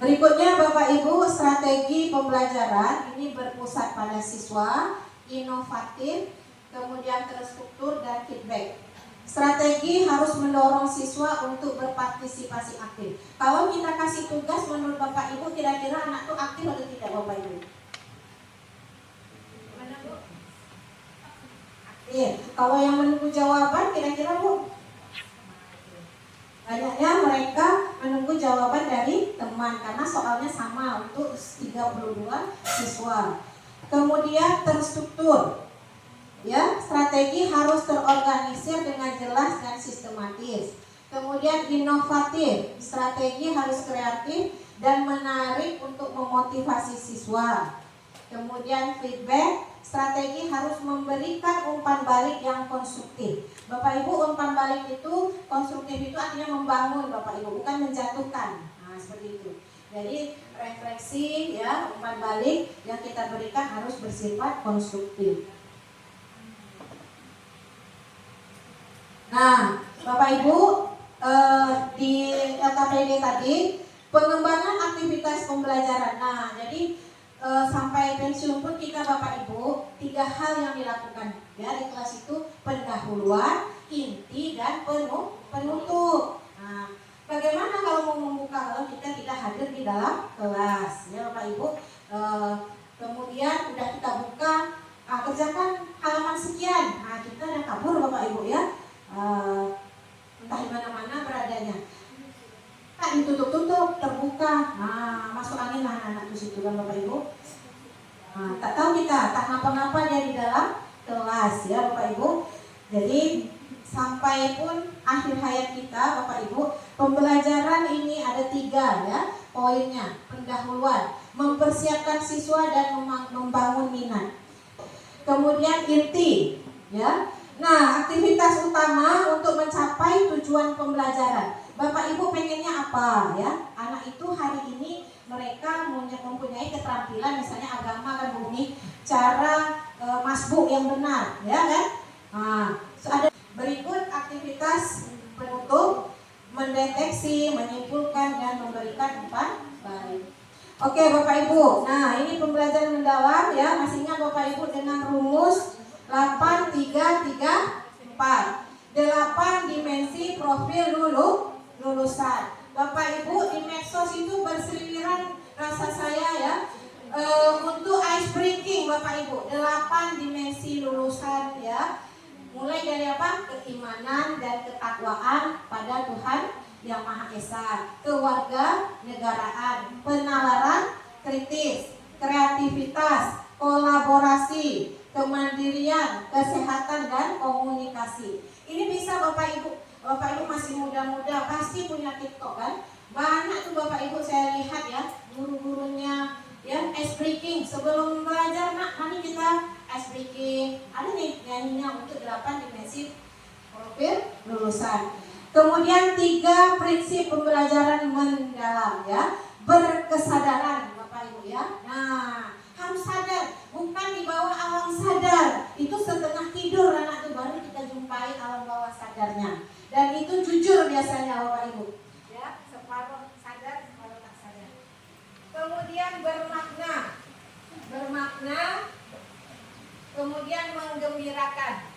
Berikutnya Bapak Ibu, strategi pembelajaran ini berpusat pada siswa, inovatif, kemudian terstruktur dan feedback. Strategi harus mendorong siswa untuk berpartisipasi aktif. Kalau kita kasih tugas menurut Bapak Ibu, kira-kira anak itu aktif atau tidak Bapak Ibu? Gimana Bu? Aktif. Kalau yang menunggu jawaban kira-kira Bu? Banyaknya mereka menunggu jawaban dari teman karena soalnya sama untuk 32 siswa. Kemudian terstruktur. Ya, strategi harus terorganisir dengan jelas dan sistematis. Kemudian inovatif, strategi harus kreatif dan menarik untuk memotivasi siswa. Kemudian feedback, strategi harus memberikan umpan balik yang konstruktif. Bapak Ibu, umpan balik itu konstruktif itu artinya membangun Bapak Ibu, bukan menjatuhkan. Nah, seperti itu. Jadi refleksi ya, umpan balik yang kita berikan harus bersifat konstruktif. Nah, Bapak Ibu, di LKPD tadi pengembangan aktivitas pembelajaran. Nah, jadi sampai pensiun pun kita Bapak Ibu 3 hal yang dilakukan ya di kelas itu: pendahuluan, inti, dan penutup. Nah, bagaimana kalau mau membuka kalau kita tidak hadir di dalam kelas ya Bapak Ibu? Kemudian udah kita buka, kerjakan halaman sekian. Nah, kita udah kabur Bapak Ibu ya. Entah di mana-mana beradanya. Tak ditutup-tutup, terbuka. Nah, masuk angin lah anak-anak di situ kan Bapak Ibu. Nah, tak tahu kita, tak ngapa-ngapa dia di dalam kelas ya Bapak Ibu. Jadi sampai pun akhir hayat kita Bapak Ibu, pembelajaran ini ada 3 ya poinnya. Pendahuluan, mempersiapkan siswa dan membangun minat. Kemudian inti ya. Nah, aktivitas utama untuk mencapai tujuan pembelajaran. Bapak Ibu pengennya apa ya? Anak itu hari ini mereka mempunyai keterampilan, misalnya agama kan bumi, cara masbuk yang benar, ya kan? Nah, ada berikut aktivitas penutup: mendeteksi, menyimpulkan, dan memberikan umpan balik. Oke Bapak Ibu, nah ini pembelajaran mendalam ya, masih ingat Bapak Ibu dengan rumus 8-3-3-4, 8 dimensi profil lulusan. Bapak Ibu di medsos itu berseliweran rasa saya ya, untuk ice breaking Bapak Ibu, 8 dimensi lulusan ya, mulai dari apa? Keimanan dan ketakwaan pada Tuhan Yang Maha Esa, keluarga negaraan, penalaran kritis, kreativitas, kolaborasi, kemandirian, kesehatan, dan komunikasi. Ini bisa Bapak Ibu masih muda-muda pasti punya TikTok kan? Banyak tuh Bapak Ibu saya lihat ya, guru-gurunya ya ice breaking sebelum belajar. Nak, mari kita ice breaking. Ada nih nyanyinya untuk 8 dimensi profil lulusan. Kemudian 3 prinsip pembelajaran mendalam ya, berkesadaran Bapak Ibu ya. Nah, harus sadar, bukan di bawah alam sadar. Itu setengah tidur anak itu baru kita jumpai alam bawah sadarnya. Dan itu jujur biasanya Bapak Ibu. Ya, separuh sadar, separuh tak sadar. Kemudian bermakna. Kemudian menggembirakan.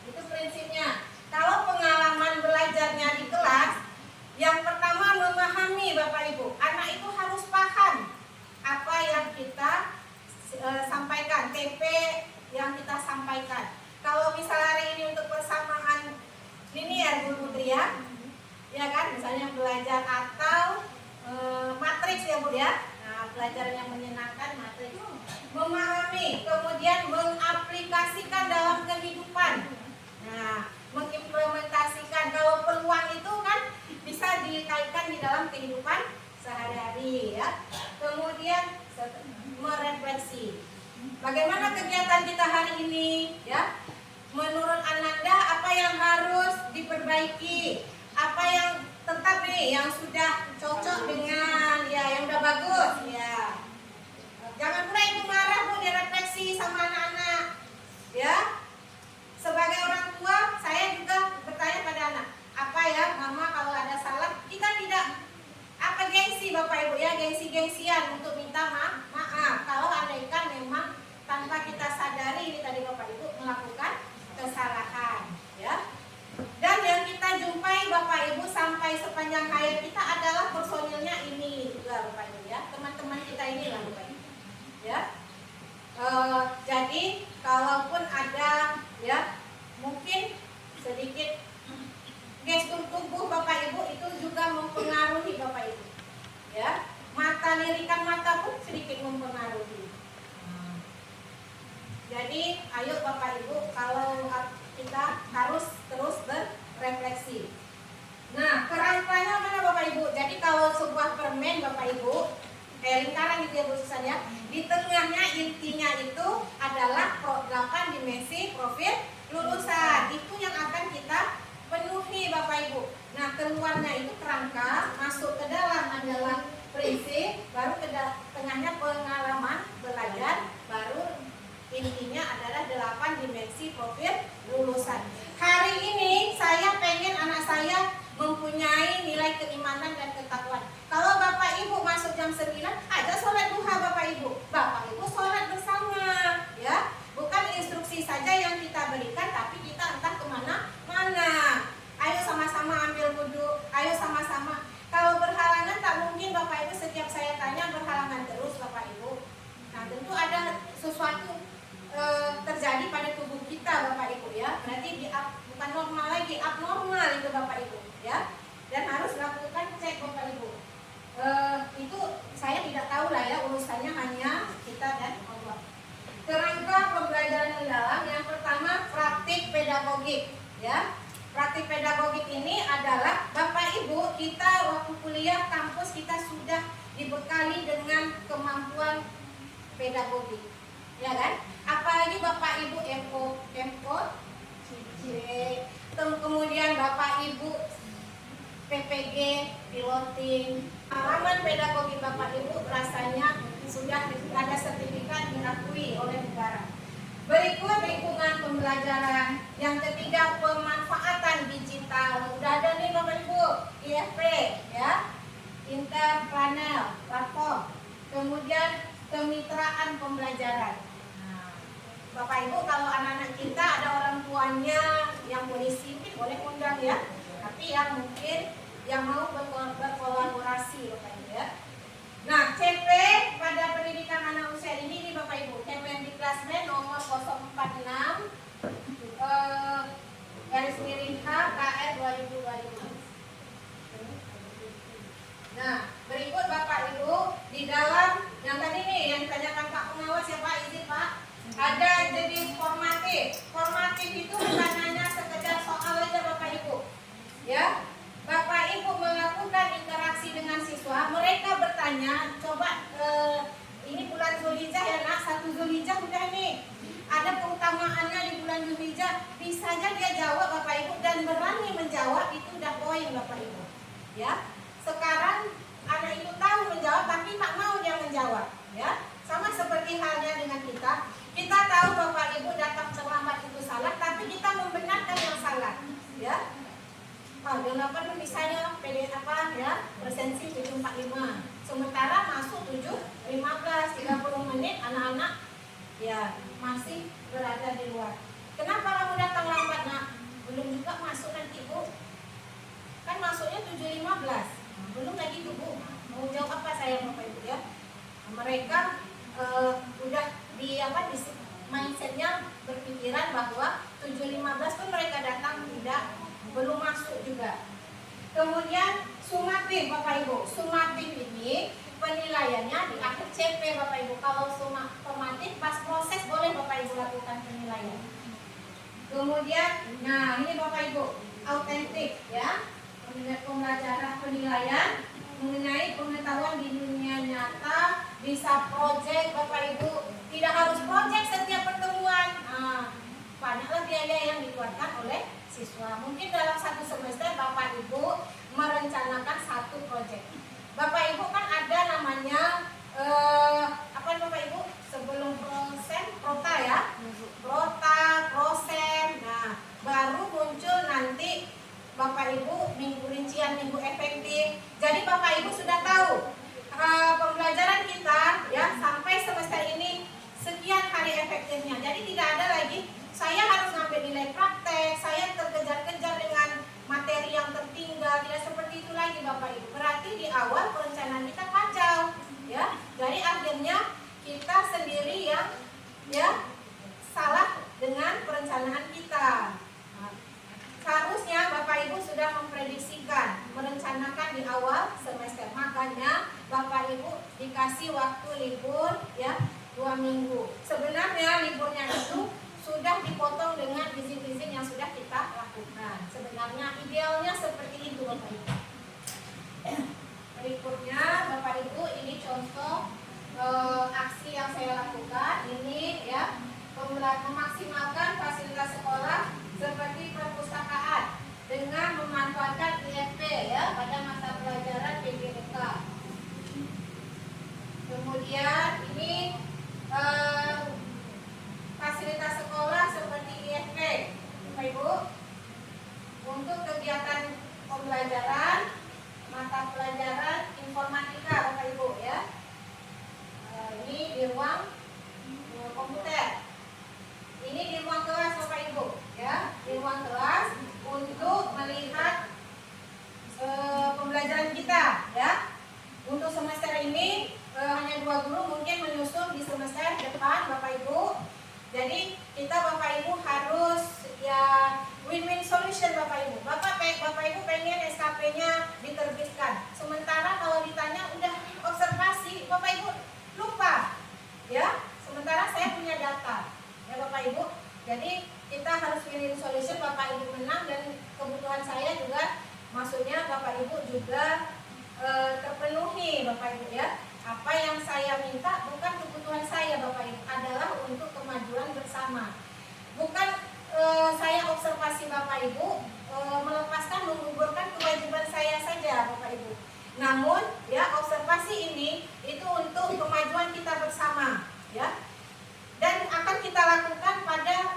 Itu prinsipnya. Kalau pengalaman belajarnya di kelas, yang pertama memahami Bapak Ibu. Anak itu harus paham apa yang kita sampaikan, TP yang kita sampaikan. Kalau misalnya hari ini untuk bagaimana kegiatan kita hari ini? Ya, menurut Ananda apa yang harus diperbaiki? Apa yang tetap nih yang sudah cocok dengan ya yang udah bagus ya. Jangan pula ibu marah bu, direfleksi sama anak-anak. Ya, sebagai orang tua saya juga bertanya pada anak, apa ya mama kalau ada salah kita tidak apa gengsi bapak ibu ya, gengsi-gengsian untuk minta maaf kalau andaikan memang tanpa kita sadari ini tadi bapak ibu melakukan kesalahan ya. Dan yang kita jumpai bapak ibu sampai sepanjang hayat kita adalah personilnya ini juga bapak ibu ya, teman-teman kita ini lah bapak ibu ya. Jadi kalaupun ada ya mungkin sedikit gestur tubuh bapak ibu itu juga mempengaruhi bapak ibu ya, mata lirikan mata pun sedikit mempengaruhi. Jadi ayo bapak ibu kalau kita harus terus berefleksi. Nah kerangkanya mana bapak ibu? Jadi kalau sebuah permen bapak ibu lingkaran gitu ya Bu Susan ya, di tengahnya intinya itu adalah 8 dimensi profil lulusan, itu yang akan kita penuhi bapak ibu. Nah keluarnya itu kerangka, masuk ke dalam adalah prinsip, baru ke tengahnya pengalaman belajar, baru intinya adalah 8 dimensi profil lulusan. Hari ini saya pengen anak saya mempunyai nilai keimanan dan ketakwaan. Kalau bapak ibu masuk jam 9 aja sholat duha bapak ibu sholat bersama ya, bukan instruksi saja yang kita berikan tapi kita entah kemana-mana. Ayo sama-sama ambil wudhu, ayo sama-sama. Kalau berhalangan tak mungkin bapak ibu setiap saya tanya berhalangan terus bapak ibu. Nah tentu ada sesuatu terjadi pada tubuh kita bapak ibu ya, berarti bukan normal lagi, abnormal itu bapak ibu ya, dan harus lakukan cek bapak ibu. Itu saya tidak tahu lah ya, urusannya hanya kita dan Allah. Kerangka pembelajaran mendalam yang pertama praktik pedagogik ya. Praktik pedagogik ini adalah bapak ibu kita waktu kuliah kampus kita sudah dibekali dengan kemampuan pedagogik ya kan, apalagi bapak ibu kemudian bapak ibu PPG piloting, pengalaman pedagogi bapak ibu rasanya sudah ada sertifikat diakui oleh negara. Berikut lingkungan pembelajaran. Yang ketiga pemanfaatan digital, udah ada nih bapak ibu IFP ya, interpanel platform, kemudian kemitraan pembelajaran. Bapak ibu kalau anak-anak kita ada orang tuanya yang polisi boleh undang ya, tapi yang mungkin yang mau berkolaborasi bapak ibu ya. Nah CP pada pendidikan anak usia ini nih bapak ibu, Kemendiklasmen nomor 046 garis miring H KR 2020. Nah berikut bapak ibu di dalam yang tadi nih yang ditanyakan Pak Pengawas ya Pak, izin Pak, ada jadi formatif. Formatif itu bukan hanya sekedar soal aja bapak ibu ya. Bapak ibu melakukan interaksi dengan siswa, mereka bertanya, coba ini bulan Zulhijjah ya nak, 1 Zulhijjah udah nih, ada keutamaannya di bulan Zulhijjah, bisa aja dia jawab bapak ibu dan berani menjawab, itu udah poin bapak ibu ya. Sekarang anak itu tahu menjawab tapi tak mau dia menjawab ya. Sama seperti halnya dengan kita tahu bapak ibu datang terlambat itu salah, tapi kita membenarkan yang salah ya. Delapan misalnya PD apa ya, presensi 7.45, sementara masuk 7.15, 30 menit anak-anak ya masih berada di luar. Kenapa kamu datang lambat nak? Belum juga masuk nanti bu, kan masuknya 7.15, belum lagi tuh bu. Mau jawab apa saya bapak ibu ya? Mereka udah di apa di mindsetnya berpikiran bahwa 7.15 pun mereka datang belum masuk juga. Kemudian sumatif bapak ibu, sumatif ini penilaiannya di akhir CP bapak ibu. Kalau sumatif pas proses boleh bapak ibu lakukan penilaian. Kemudian nah ini bapak ibu autentik ya, pembelajaran penilaian mengenai pengetahuan di dunia nyata bisa project Bapak Ibu, tidak harus project setiap pertemuan. Banyaklah biaya yang dikeluarkan oleh siswa. Mungkin dalam satu semester Bapak Ibu merencanakan satu project. Bapak Ibu kan ada namanya apa Bapak Ibu sebelum prota ya, prota, prosen. Nah, baru muncul nanti Bapak Ibu minggu rincian, minggu efektif. Jadi Bapak Ibu sudah tahu pembelajaran kita ya sampai semester ini sekian hari efektifnya. Jadi tidak ada lagi saya harus ngambil nilai praktek, saya terkejar-kejar dengan materi yang tertinggal. Tidak seperti itu lagi Bapak Ibu. Berarti di awal perencanaan kita kacau ya. Jadi akhirnya kita sendiri yang ya salah dengan perencanaan kita. Seharusnya Bapak Ibu sudah memprediksikan, merencanakan di awal semester. Makanya Bapak Ibu dikasih waktu libur ya 2 minggu. Sebenarnya liburnya itu sudah dipotong dengan izin-izin yang sudah kita lakukan. Sebenarnya idealnya seperti itu Bapak Ibu. Berikutnya Bapak Ibu ini contoh aksi yang saya lakukan. Ini ya memaksimalkan fasilitas sekolah seperti perpustakaan dengan memanfaatkan IFP ya pada masa pelajaran PGDK. Kemudian ini fasilitas sekolah seperti IFP, Bapak Ibu, untuk kegiatan pembelajaran mata pelajaran informatika Bapak Ibu ya. Ini di ruang komputer. Ini di ruang kelas Bapak Ibu ya, di ruang kelas untuk melihat pembelajaran kita ya. Untuk semester ini hanya 2 guru, mungkin menyusul di semester depan Bapak Ibu. Jadi kita Bapak Ibu harus ya win-win solution Bapak Ibu. Bapak Ibu pengen SKP-nya diterbitkan. Sementara kalau ditanya udah observasi, Bapak Ibu lupa ya. Sementara saya punya data ya Bapak Ibu. Jadi kita harus win-win solution, Bapak Ibu menang dan kebutuhan saya juga, maksudnya Bapak Ibu juga terpenuhi Bapak Ibu ya. Apa yang saya minta bukan kebutuhan saya Bapak Ibu, adalah untuk kemajuan bersama. Bukan saya observasi Bapak Ibu melepaskan, menggugurkan kewajiban saya saja Bapak Ibu. Namun ya observasi ini itu untuk kemajuan kita bersama ya. Dan akan kita lakukan pada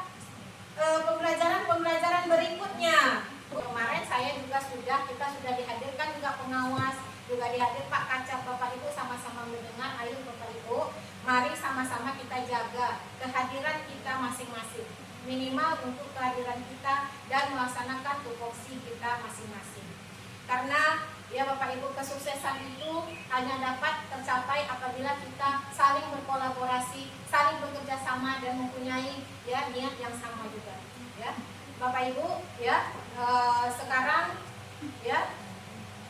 pembelajaran berikutnya. Kemarin kita sudah dihadirkan juga pengawas, juga dihadir Pak Kacap. Bapak Ibu sama-sama mendengar. Ayo Bapak Ibu, mari sama-sama kita jaga kehadiran kita masing-masing, minimal untuk kehadiran kita dan melaksanakan tupoksi kita masing-masing. Karena ya Bapak Ibu, kesuksesan itu hanya dapat tercapai apabila kita saling berkolaborasi, saling bekerja sama dan mempunyai ya niat yang sama juga ya. Bapak Ibu ya, sekarang ya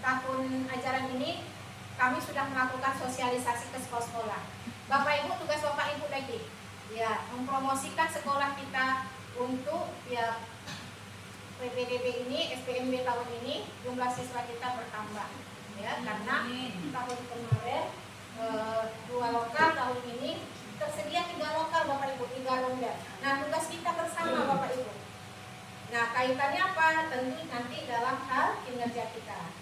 tahun ajaran ini kami sudah melakukan sosialisasi ke sekolah-sekolah. Bapak Ibu, tugas Bapak Ibu lagi ya mempromosikan sekolah kita untuk ya PPDB ini, SPMB tahun ini jumlah siswa kita bertambah ya, karena tahun kemarin 2 lokal, tahun ini tersedia 3 lokal Bapak Ibu, 3 ronda. Nah tugas kita bersama Bapak Ibu. Nah kaitannya apa? Tentu nanti dalam hal kinerja kita.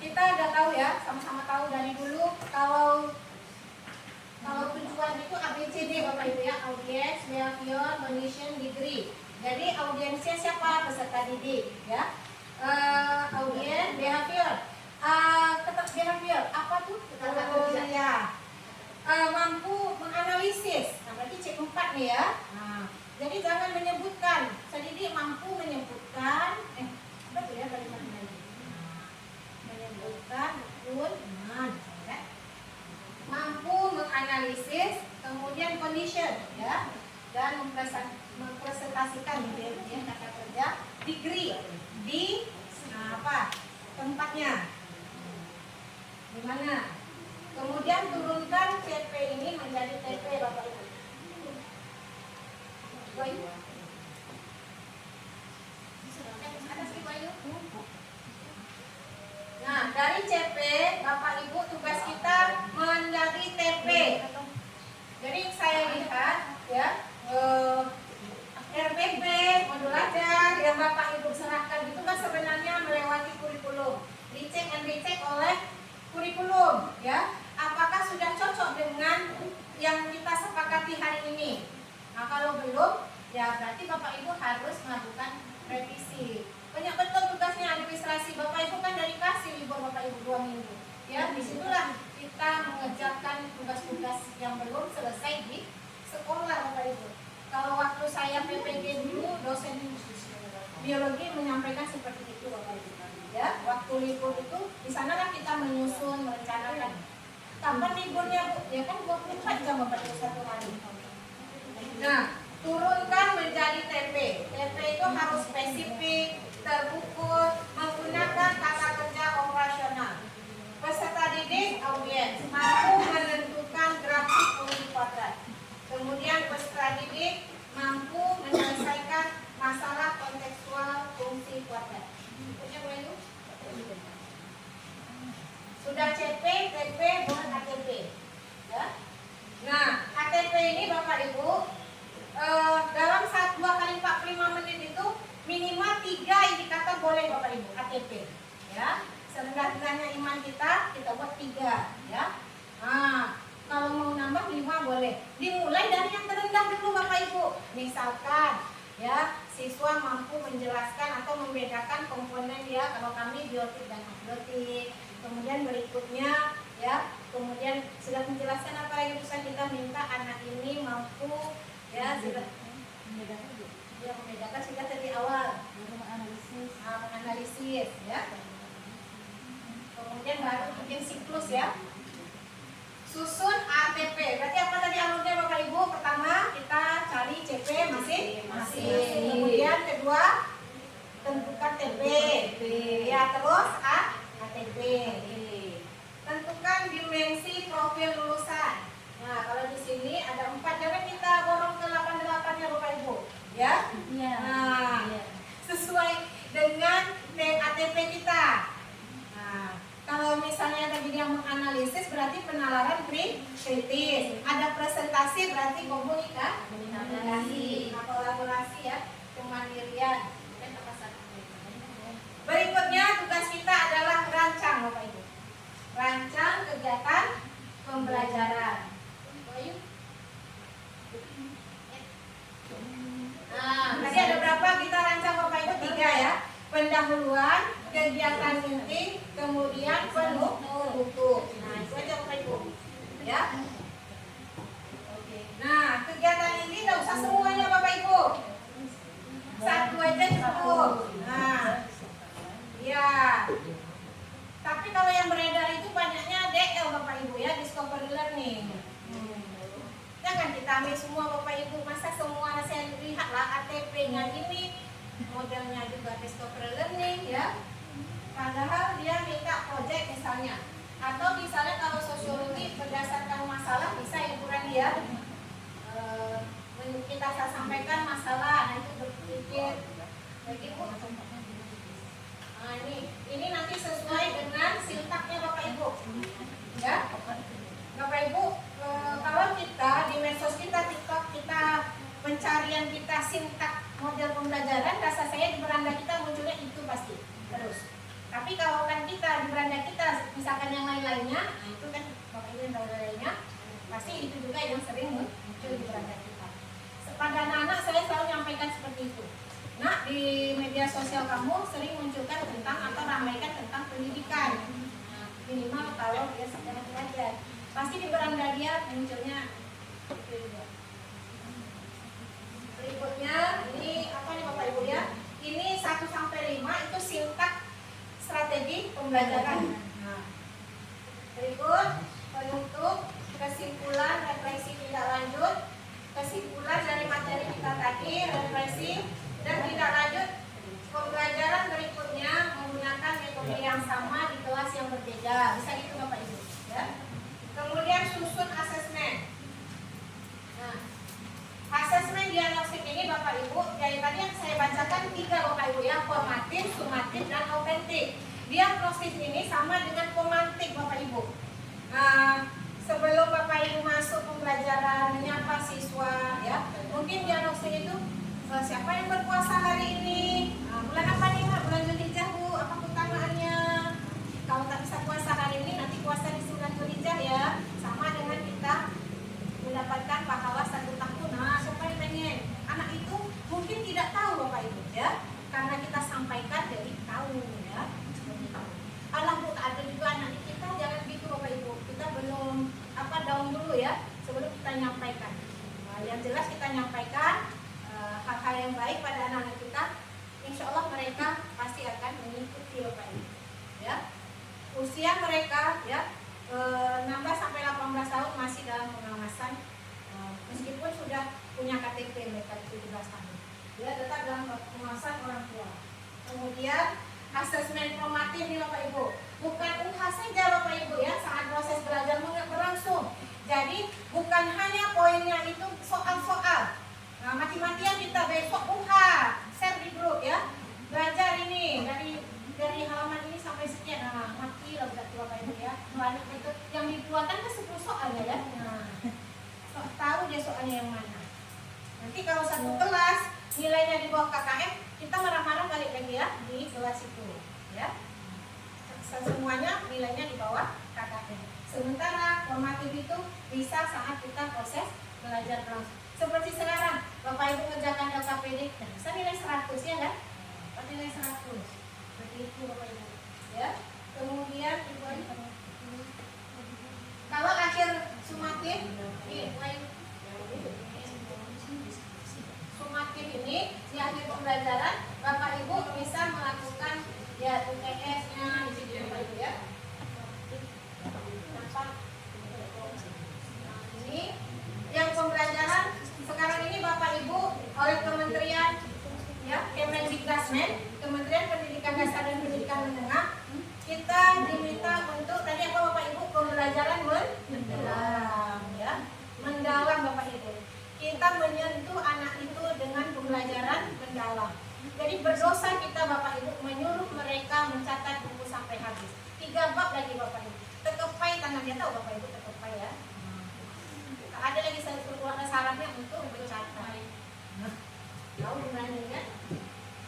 Kita udah tahu ya, sama-sama tahu dari dulu kalau tujuan itu ABCD Bapak Ibu ya, audience, behavior, condition, degree. Jadi audiensnya siapa? Peserta didik ya. Audiens, behavior. Behavior apa tuh? Ya. Mampu menganalisis. Nah, berarti C4 nih ya. Nah, jadi jangan menyebutkan. Didik mampu menyebutkan. Betul ya kalimat lagi. Menyebutkan betul. Ya. Mampu menganalisis, kemudian condition ya, dan mempresentasikan ya, kata kerja. Degree di apa tempatnya di mana. Kemudian turunkan CP ini menjadi TP Bapak Ibu. Nah dari CP Bapak Ibu tugas kita lihat ya RPP, modul ajar yang Bapak Ibu serahkan itu kan sebenarnya melewati kurikulum, dicek and dicek oleh kurikulum ya. Apakah sudah cocok dengan yang kita sepakati hari ini? Nah kalau belum, ya berarti Bapak Ibu harus melakukan revisi. Banyak betul tugasnya administrasi. Bapak Ibu kan dari kasih libur Bapak Ibu 2 minggu. Ya disitulah kita mengerjakan tugas-tugas yang belum selesai di sekolah Bapak Ibu. Kalau waktu saya PPG dulu, dosen biologi menyampaikan seperti itu Bapak Ibu. Ya, waktu libur itu di sanalah kita menyusun, merencanakan. Kapan liburnya Bu? Ya kan 24 jam Bapak Ibu satu hari. Nah, turunkan menjadi TP. TP itu harus spesifik, terukur, menggunakan kata kerja operasional. Peserta didik audiens mampu menentukan grafik fungsi kuadrat. Kemudian peserta didik mampu menyelesaikan masalah kontekstual fungsi kuadrat. Sudah CP, TP, bukan ATP. Ya. Nah, ATP ini Bapak Ibu dalam 2 kali 45 menit itu minimal 3 indikator boleh Bapak Ibu ATP. Ya, serendah-rendahnya iman kita buat 3. Ya. Nah, kalau mau nambah 5 boleh. Dimulai dari yang terendah dulu Bapak Ibu. Misalkan ya siswa mampu menjelaskan atau membedakan komponen ya, kalau kami biotik dan abiotik. Kemudian berikutnya ya, kemudian sudah menjelaskan apa lagi pesan kita minta anak ini mampu ya sudah membedakan sudah dari awal menganalisis ya. Kemudian baru bikin siklus ya. Susun ATP. Berarti apa tadi alurnya Bapak Ibu? Pertama kita cari CP masing-masing. Kemudian kedua tentukan TP. Ya terus ATP. Tentukan dimensi profil lulusan. Nah kalau di sini ada 4, jangan kita borong ke 88-nya Bapak Ibu. Ya. Nah sesuai dengan ATP kita. Nah kalau misalnya ada yang menganalisis berarti penalaran kritis. Ada presentasi berarti komunikasi, kolaborasi ya, kemandirian. Berikutnya tugas kita adalah rancang Bapak Ibu. Rancang kegiatan pembelajaran. Nah, tadi ada berapa kita rancang Bapak Ibu? 3 ya. Pendahuluan, kegiatan inti, kemudian penutup. Nah, itu aja Bapak Ibu. Ya. Nah, kegiatan inti tidak usah semuanya Bapak Ibu. 1 aja cukup. Nah, ya. Tapi kalau yang beredar itu banyaknya DL Bapak Ibu ya, discovery learning. Jangan kita ambil semua Bapak Ibu, masa semua saya lihatlah ATP-nya ini modelnya juga discovery learning ya. Padahal dia minta project misalnya. Atau misalnya kalau sosiologi berdasarkan masalah bisa ukuran dia kita sampaikan masalah, nah itu berpikir begitu. Nah ini nanti sesuai dengan sintaknya Bapak Ibu. Ya. Bapak Ibu, kalau kita di medsos kita TikTok kita pencarian kita sintak model pembelajaran, rasa saya di beranda kita munculnya itu pasti terus. Tapi kalau kan kita di beranda kita misalkan yang lain-lainnya, nah itu kan Bapak Ibu yang tahu lainnya, pasti itu juga yang sering muncul di beranda kita. Pada anak-anak saya selalu menyampaikan seperti itu. Nah di media sosial kamu sering munculkan tentang atau ramaikan tentang pendidikan. Nah, minimal kalau dia sedang belajar, pasti di beranda dia munculnya itu juga. Berikutnya ini apa nih Bapak Ibu ya? Ini 1 sampai 5 itu sintak strategi pembelajaran. Nah, berikut penutup, kesimpulan, refleksi tindak lanjut, kesimpulan dari materi kita tadi, refleksi dan tindak lanjut pembelajaran berikutnya menggunakan metode yang sama di kelas yang berbeda. Bisa gitu Bapak Ibu ya. Kemudian susun asesmen. Nah, asesmen diagnostik ini Bapak Ibu, dari tadi yang saya bacakan 3 Bapak Ibu ya, formatif, sumatif, dan autentik. Diagnostik ini sama dengan pemantik Bapak Ibu. Nah, sebelum Bapak Ibu masuk pembelajaran menyapa siswa ya. Mungkin dialognya itu siapa yang berpuasa hari ini? Bulan apa nih Mbak? Bulan Zulhijjah Bu, apa keutamaannya? Kalau tak bisa puasa hari ini, nanti puasa di bulan Zulhijjah ya. Sama dengan kita mendapatkan pahala 1 tahun. Nah, siapa yang pengen? Anak itu mungkin tidak tahu Bapak Ibu ya, karena kita sampaikan jadi tahu ya. Seperti itu. Allah Bu, ada juga anak kita jangan gitu Bapak Ibu. Kita belum down dulu ya sebelum kita nyampaikan. Nah, yang jelas kita nyampaikan hal-hal yang baik pada anak-anak kita. Insya Allah mereka pasti akan mengikuti Bapak Ibu ya. Usia mereka ya 16 sampai 18 tahun masih dalam pengawasan, meskipun sudah punya KTP mereka 17 tahun dia tetap dalam pengawasan orang tua. Kemudian asesmen formatif nih Bapak Ibu, bukan UHA saja Bapak Ibu ya, saat proses belajar berlangsung. Jadi bukan hanya poinnya itu soal-soal. Nah, mati-matian kita besok UHA share di grup ya, belajar ini dari halaman ini sampai sekian. Nah, mati lah berarti Bapak Ibu ya. Banyak itu yang dikeluarkan kan 10 soal ya. Nah, tahu dia soalnya yang mana. Nanti kalau satu kelas nilainya di bawah KKM, kita marah-marah balik lagi ya di kelas itu ya. Semuanya nilainya di bawah KKM. Sementara formatif itu bisa saat kita proses belajar berlangsung. Seperti sekarang, Bapak Ibu mengerjakan LKPD, bisa nilai 100 ya kan? Nilai 100. Seperti itu Bapak Ibu ya. Kemudian Ibu kalau akhir sumatif ini di akhir pembelajaran Bapak Ibu bisa melakukan ya UTS-nya di sini Bapak Ibu ya. Nah, ini yang pembelajaran sekarang ini Bapak Ibu oleh Kementerian ya, Kemendikbudristek, Kementerian Pendidikan Dasar dan Pendidikan Menengah, kita diminta untuk tadi apa Bapak Ibu, pembelajaran mendalam ya, mendalam Bapak Ibu. Kita menyentuh anak itu dengan pembelajaran mendalam. Jadi berdosa kita Bapak Ibu menyuruh mereka mencatat buku sampai habis. 3 bab lagi Bapak Ibu. Terkepai tangan dia, tahu Bapak Ibu terkepai ya. Ada lagi syaratnya untuk mencatat. Tahu gimana kan?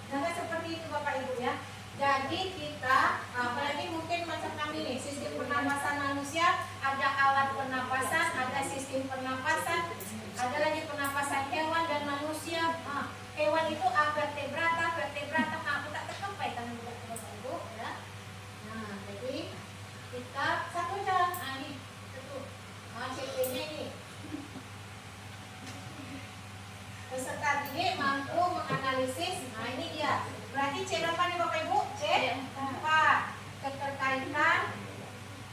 Jangan seperti itu Bapak Ibu ya. Jadi kita, apalagi mungkin macam kami nih, sistem pernapasan manusia, ada alat pernapasan, ada sistem pernapasan, ada lagi pernapasan hewan dan manusia. Hewan itu vertebrata, aku tak tercapai tangan Bapak Ibu ya. Nah, jadi kita satu jalan, ini betul. CP-nya ini. Peserta didik mampu menganalisis. Nah, ini dia. Berarti C berapa nih Bapak Ibu? C4. Keterkaitan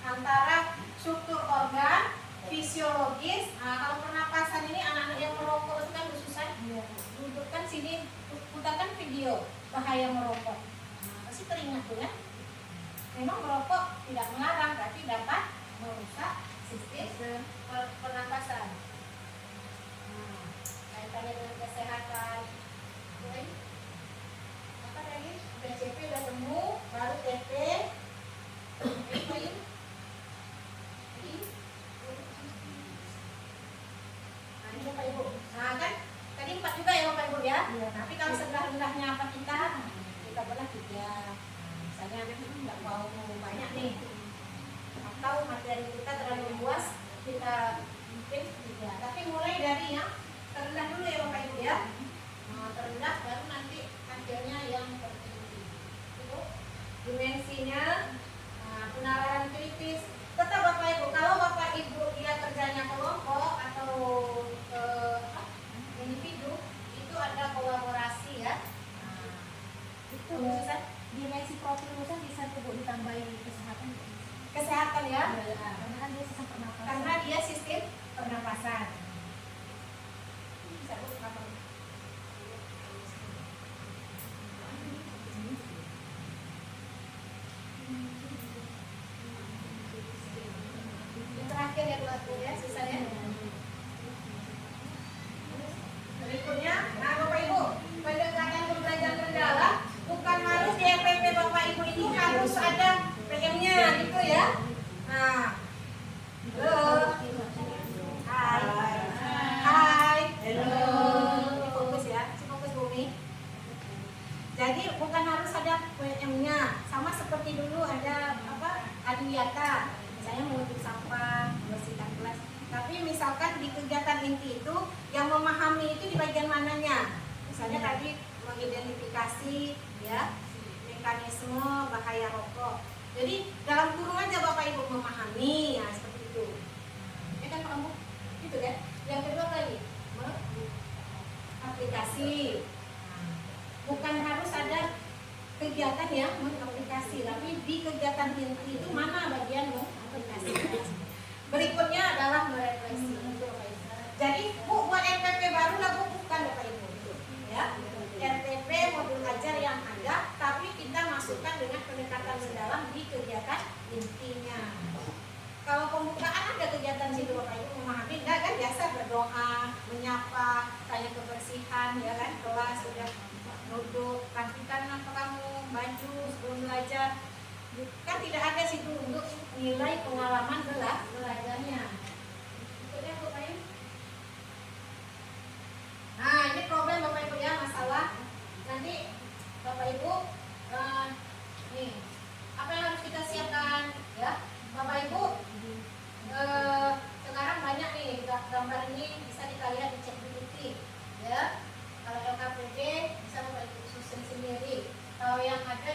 antara struktur organ, fisiologis. Nah, kalau pernapasan ini anak-anak yang merokok itu kan susah. Dudukkan sini, putarkan video bahaya merokok. Nah, pasti teringat tuh ya. Memang merokok tidak melarang, tapi dapat merusak sistem pernapasan. Nah, kaitannya dengan kesehatan. Apa lagi? PCP udah temu, baru TP. Nah, ini Bapak Ibu. Nah, kan tadi 4 juga ya Bapak Ibu ya. Tapi kalau sebelah-sebelahnya apa kita belah 3. Misalnya nggak mau banyak nih, atau materi kita terlalu luas, kita mungkin 3. Tapi mulai dari yang terendah dulu ya Bapak Ibu ya. Terendah baru nanti akhirnya yang tertinggi. Itu dimensinya, penalaran kritis. Tetap Bapak Ibu, kalau Bapak Ibu dia kerjanya kelompok atau individu, itu ada kolaborasi ya. Itu dimensi profil lulusan bisa tuh ditambahin kesehatan ya. Karena kan dia sistem pernapasan. Karena dia sistem pernapasan. Bisa Bu, apa? Terakhir ya Bu ya, sisanya. Berikutnya, nah Bapak Ibu, pendekatan pembelajaran mendalam bukan harus di RPP Bapak Ibu itu harus ada PM-nya gitu ya. Nah, Jadi bukan harus ada PM-nya, sama seperti dulu ada adiwiyata, misalnya mengutuk sampah, membersihkan kelas. Tapi misalkan di kegiatan inti itu yang memahami itu di bagian mananya? Misalnya tadi mengidentifikasi ya mekanisme bahaya rokok. Jadi dalam kurung aja Bapak Ibu memahami, ya seperti itu. Ya kan Pak Ambu? Gitu kan? Yang kedua tadi aplikasi. Bukan harus ada kegiatan yang mengaplikasi, tapi di kegiatan inti itu mana bagian mengaplikasi. Berikutnya adalah merefleksi. Jadi Bu buat RTP baru lah Bu, bukan Bapak Ibu. Ya, RTP modul ajar yang ada, tapi kita masukkan dengan pendekatan mendalam di kegiatan intinya. Kalau pembukaan ada kegiatan situ Bapak Ibu memahami, enggak kan biasa berdoa, menyapa, tanya kebersihan, ya kan, kelas sudah duduk, rapikan apa kamu, baju sebelum belajar. Kan tidak ada situ untuk nilai pengalaman belajarnya. Ikutnya Bapak Ibu. Nah ini problem Bapak Ibu ya, masalah nanti Bapak Ibu nih apa yang harus kita siapkan ya Bapak Ibu. Sekarang banyak nih gambar ini bisa kita lihat di ChatGPT ya. Kalau LKPD bisa Bapak Ibu susun sendiri. Kalau yang ada